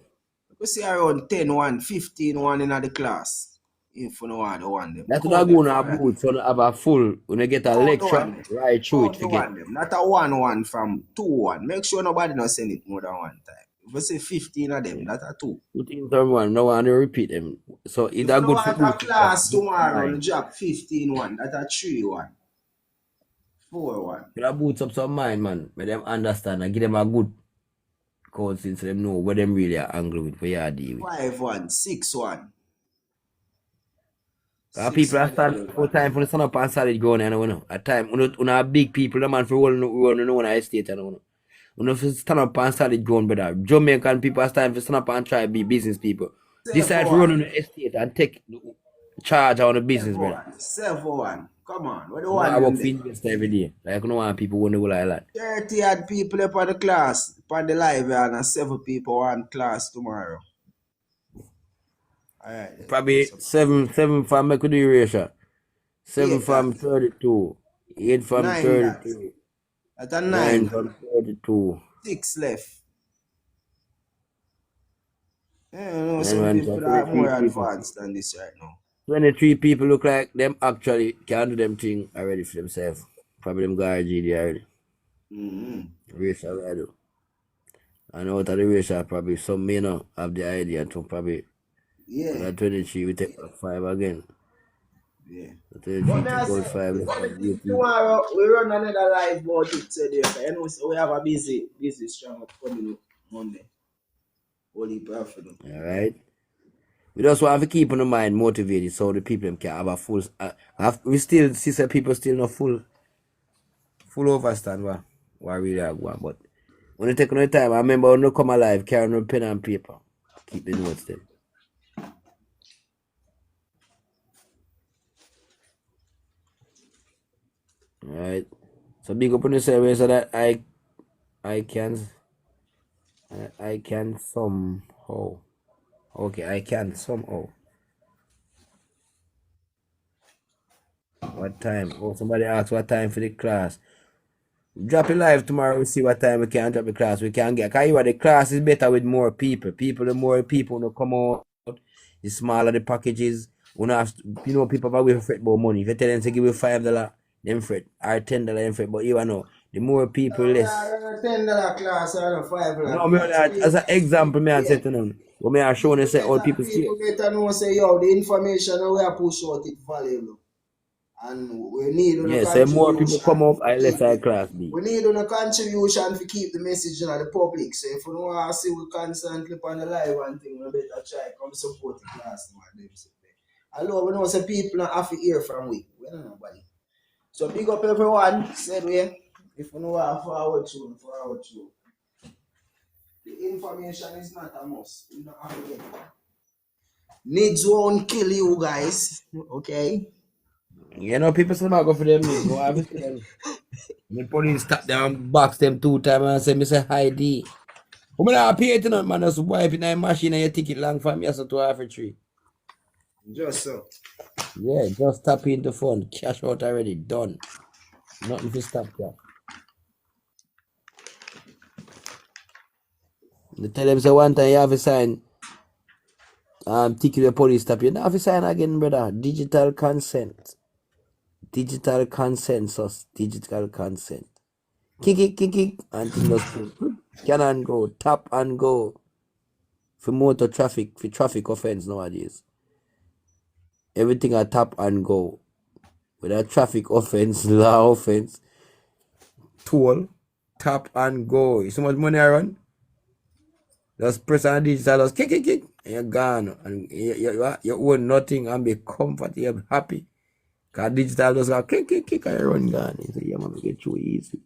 we see around 10 one, 15 one in the class. If we don't want the one them. That would Count have them gone a for boot so have a full when you get a count the lecture one them. right through it Count the forget. one them. Not a 1 1 from 2 1. Make sure nobody not send it more than one time. If we say 15 of them, Yeah. that's a 2. Put in term one, no one to repeat them. So it's If a you don't good for want a boot it up, class boot some tomorrow, you mind. drop 15 one. That's a 3 1. 4 1. You have boots up some mind, man. Make them understand and give them a good code since them know what them really are angry with, what you are deal with. 5 1. 6 1. Because 6 people are1 stand full time for the sun up and solid ground, you know. At time, you know, big people, the man for rolling you know, on the estate, you know. You know, if you stand up and solid ground, brother. Jamaican people are starting to stand up and try to be business people. 7 Decide to run on 1. the estate and take charge on the 7 business, brother. 1. 7 1. Come on. What do you You know, want I them work for there? investor every day. Like, you know, want people want to go like that. 30 odd people up on the class, upon the live, and 7 people on class tomorrow. Alright then. Probably So, seven from make the erasure. 7 8 that. from 32. 8 from 9 that. 32. That's a 9 9. from 32. 6 left. Yeah, you know, some And people are 23 more people. advanced than this right now. 23 people look like them actually can do them thing already for themselves. Probably them guard GD already. Mm-hmm. Race already. And out of the race, probably some may not have the idea to probably out Yeah, of 23 we take back 5 again. yeah. So But 23 may I take out say, 5, it's let's only have thing 18. tomorrow we run another live about it today. You know, so we have a busy strong up coming up Monday. Holy perfect. Alright? We just want to keep in the mind motivated so the people them can have a full. We still see some people still not full overstand what really are going. But when you take no time, I remember when you come alive, carry no pen and paper. Keep the notes them. Alright. So big up on yourself so that I can I can somehow. Okay, I can somehow. What time? Oh, somebody asked what time for the class. Drop it live tomorrow. We see what time we can drop the class. We can get. Cause you know, the class is better with more people. The more people who come out, the smaller the packages. We don't have people have we fret about money. If you tell them to give you $5, them fret, or $10, them fret. But you know, the more people, No, me less. are run a $10 class or a $5 No, me class. that as an example, me I say Yeah. to them. What me are showing you say all people see People it. better know say yo, the information that we are push out it valuable. And we need a Yeah, so more people contribution come up, to I less keep our it. class be. We need a contribution to keep the message in the public. So if you don't want to see we constantly on the live and thing, we better try come support the class. Man, although we know some people don't have to hear from we don't know nobody. So big up everyone, said we. If you know what forward through, forward through. The information is not a must. You don't have to get it. Needs won't kill you guys. Okay? You know, people say go for them needs. Go have to them. The police stop them and box them 2 times and say, me say hi D. Who me not pay it man, just wipe in a machine and your ticket long for me, so to half a tree. Just so. Yeah, just tap into phone, cash out already, done. Nothing to stop that. They tell them say one time you have to sign ticket the police stop you. You don't have to sign again, brother. Digital consent. Digital consensus. Digital consent. Kick, and thing just can and go, tap and go. For motor traffic, for traffic offense nowadays. Everything a tap and go. With a traffic offense, law offense, toll, tap and go. You see how much money I run? Just press on digital, just kick, and you're gone. And you own nothing and be comfortable, happy. Because digital just go kick, and you run gone. You say, yeah, man, get you easy.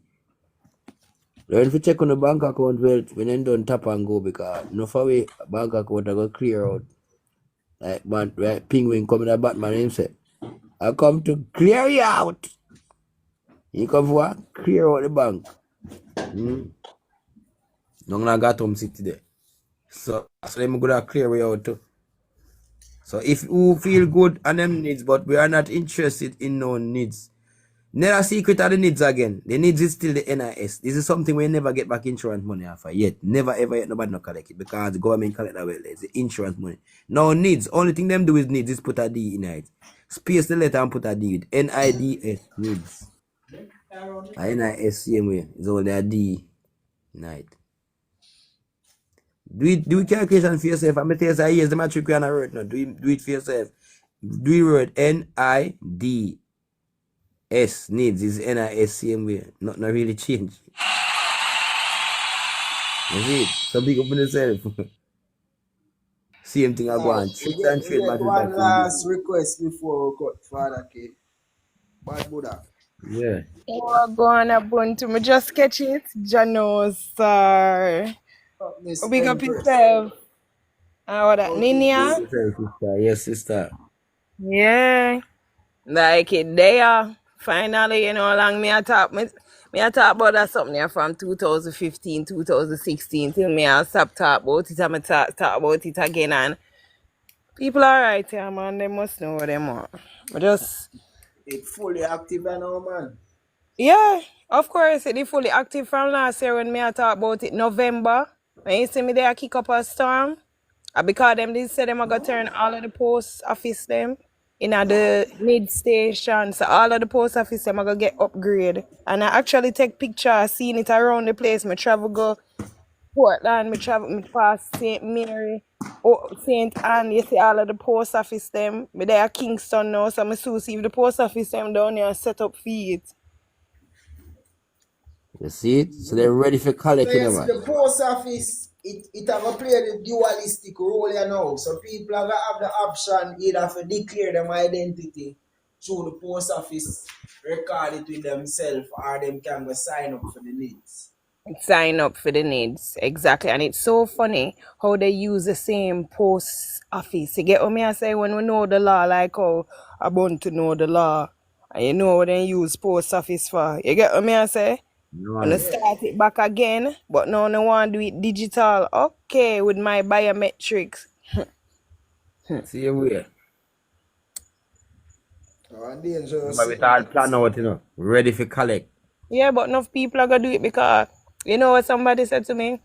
Learn to check on the bank account when you don't tap and go because no for way bank account I go clear out. Like man, right, penguin coming to Batman him say, I come to clear you out. You come for what? Clear out the bank. None I got home city there. So them gonna clear way out too. So if you feel good on them needs, but we are not interested in no needs. Never secret of the needs again. The needs is still the NIS. This is something we never get back insurance money after yet. Never ever yet nobody no collect it because the government collect that well. It's the insurance money. No needs. Only thing them do is needs is put a D in it. Space the letter and put a D with NIDS needs. A NIS same way. It's only a D in it. Do it calculation for yourself. I'm gonna tell you say yes, the matric we are not word now. Do it for yourself. Do it word NIDS needs is NIS same way. Not really change. You see it? So big up on yourself. Same thing I go Now, on. Tricks and we trade get battery back one for the last business. request before we cut Father K. Bad Buddha. Yeah. Oh, go on a bunch. Me just catch it. Jano, sir. Miss Big up Empress. yourself. What that? How things? Big Ninia? up yourself, sister. Yes, sister. Yeah. Like it there. Finally, you know, how long me I talk about that something here from 2015, 2016 till me I stop talk about it and me talk about it again and people are right here, man. They must know what they want. But just It fully active now, man. yeah, of course, it is fully active from last year when me I talk about it November. When you see me there kick up a storm. Because them they say them are gonna turn all of the post office them in at the mid station. So all of the post office them are gonna get upgrade. And I actually take pictures, seeing it around the place. Me travel go Portland, me pass St. Mary, St. Anne, you see all of the post office them. Me there at Kingston now, so me soon see if the post office them down here set up for it. You see it? So they're ready for So collecting you them, see man. the post office, it have a play the dualistic role you know. So people are gonna have the option either to declare them identity through the post office, record it with themselves, or them can go sign up for the needs. Sign up for the needs. Exactly. And it's so funny how they use the same post office. You get what me I say when we know the law, like how I want to know the law. And you know what they use post office for. You get what me I say? And I Man. Yeah. start it back again, but now I want to do it digital. Okay, with my biometrics. See you where. Oh, dangerous. But with all plan out, ready for collect. Yeah, but enough people are gonna do it because you know what somebody said to me?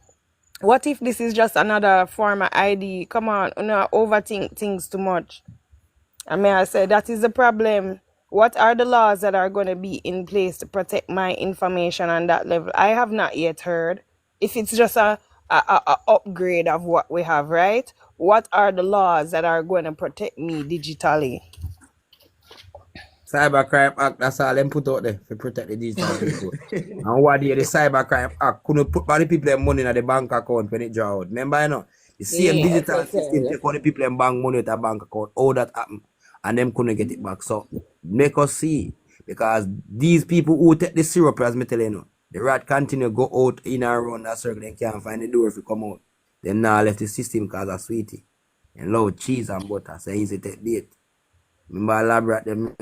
What if this is just another form of ID? Come on, you know, overthink things too much. I mean, I said that is the problem. What are the laws that are going to be in place to protect my information on that level? I have not yet heard. If it's just a upgrade of what we have, right? What are the laws that are going to protect me digitally? Cybercrime Act, that's all them put out there to protect the digital people. And what the Cybercrime Act couldn't put all the people their money in the bank account when it draw out. Remember, the same Yes, digital I system tell take all the people in bank money with a bank account. All that happen. And them couldn't get it back. So make us see. Because these people who take the syrup, as me tell you, the rat continue go out in and around that circle, they can't find the door if you come out. Them now left the system because of sweetie. And love cheese and butter. So easy to take bait. Remember elaborate them.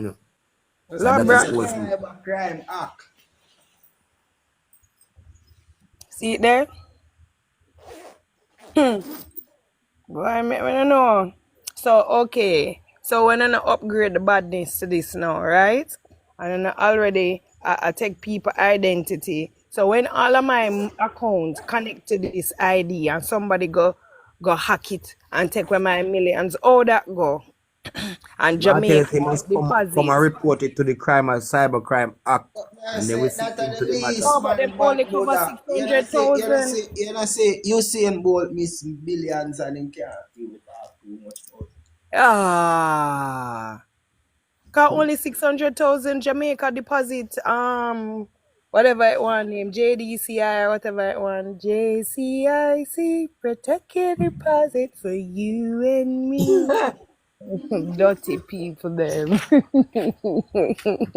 So So that this is Labra, is all thing. cyber crime act. see it there? Boy, me, I don't know. So, okay. So, when I upgrade the badness to this now, right? And then already I take people identity. So, when all of my accounts connect to this ID and somebody go hack it and take away my millions, how that go? And But I tell you, Jamaica they must come deposit. and report it to the Crime and Cybercrime Act, But me I and they will say see that are into the the matter. No, least but them man, only but cover brother. You know 600,000. say Usain Bolt miss billions and him can't even talk too much about it. Ah. Cause only 600,000 Jamaica deposit, whatever it want name, JDCI or whatever it want, JCIC, protect your deposit for you and me. Dirty people, them.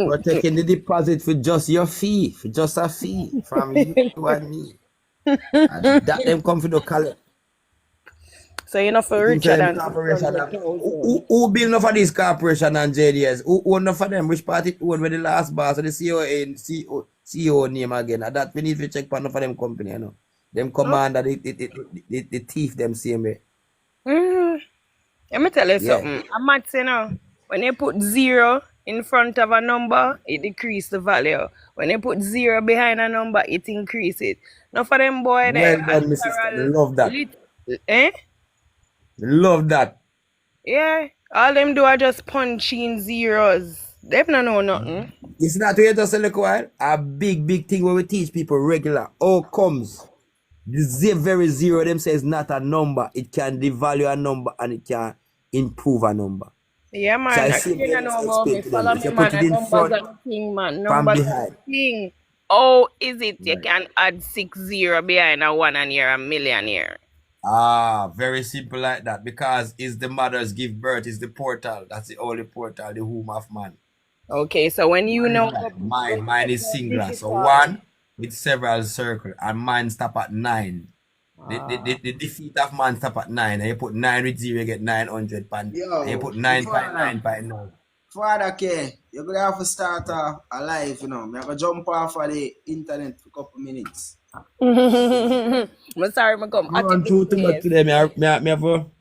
Protecting the deposit for just your fee, for just a fee from you and me. And that them come for the collect. So you know for You think for richer them than corporation, who 600,000. build enough of this corporation and JDS? Who own enough of them? Which party own with the last boss of the CEO name again? And that we need to check for enough of them company, Them No. commander, the thief them same way. Mm. Let me tell you Yeah. something. A maths, when you put zero in front of a number, it decrease the value. When you put zero behind a number, it increase it. Now for them boy there, Well a done, my sister. Me literal love that. eh? Me love that. Yeah. All them do are just punch in zeros. They don't know nothing. It's not wait just a little while. A big thing where we teach people regular. How comes the very zero them says not a number. It can devalue a number and it can improve a number. Yeah, So man. I I see can't them know about explain me. to them. Follow If me, you put man. it And in numbers front are the thing, man. from Numbers are behind. the thing. Oh, is it you Right. can add 6 0 behind a one and you're a millionaire? Very simple like that. Because is the mothers give birth, is the portal. That's the only portal, the womb of man. Okay, so when you Mine is know like go mine is singular. So digital. one with several circles, and mine stop at 9. The defeat of man stop at 9, and you put 9 with 0, you get 900 pound, and you Yo, put father, 9.9. father K, you're gonna have to start a live, Me have to jump off of the internet for a couple minutes. I'm sorry, I come Go at it run the through too much place. today. Me have to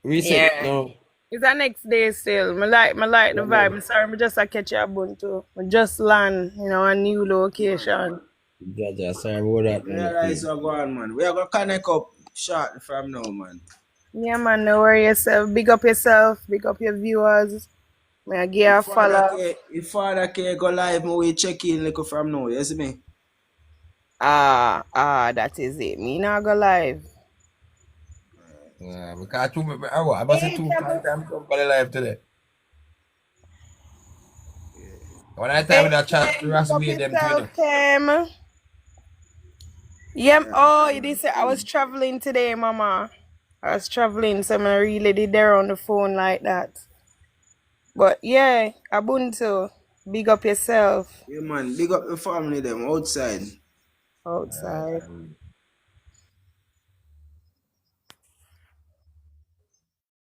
reset Yeah. now. It's the next day still. Me like the Yeah, vibe. man. I'm sorry, I just catch a bunto. I just land, a new location. Jaja, sorry about that, man. Realize what's going on, man. We are gonna connect up shortly from now, man. Yeah, man, no worry yourself. Big up yourself. Big up your viewers. May I give you a follow. If Father K go live, me we check in like from now, you see me? That is it. Me not go live. Yeah, because I must say Hey, two Jabba. times come for the live today. When I time Hey, in that chat, Cam, big Ross up made them to you yourself, know. Cam. Yeah, Yeah, oh, you did man. say I was traveling today, mama. I was traveling, so I really did there on the phone like that. But yeah, Ubuntu, big up yourself Yeah, man. Big up the family them outside. outside.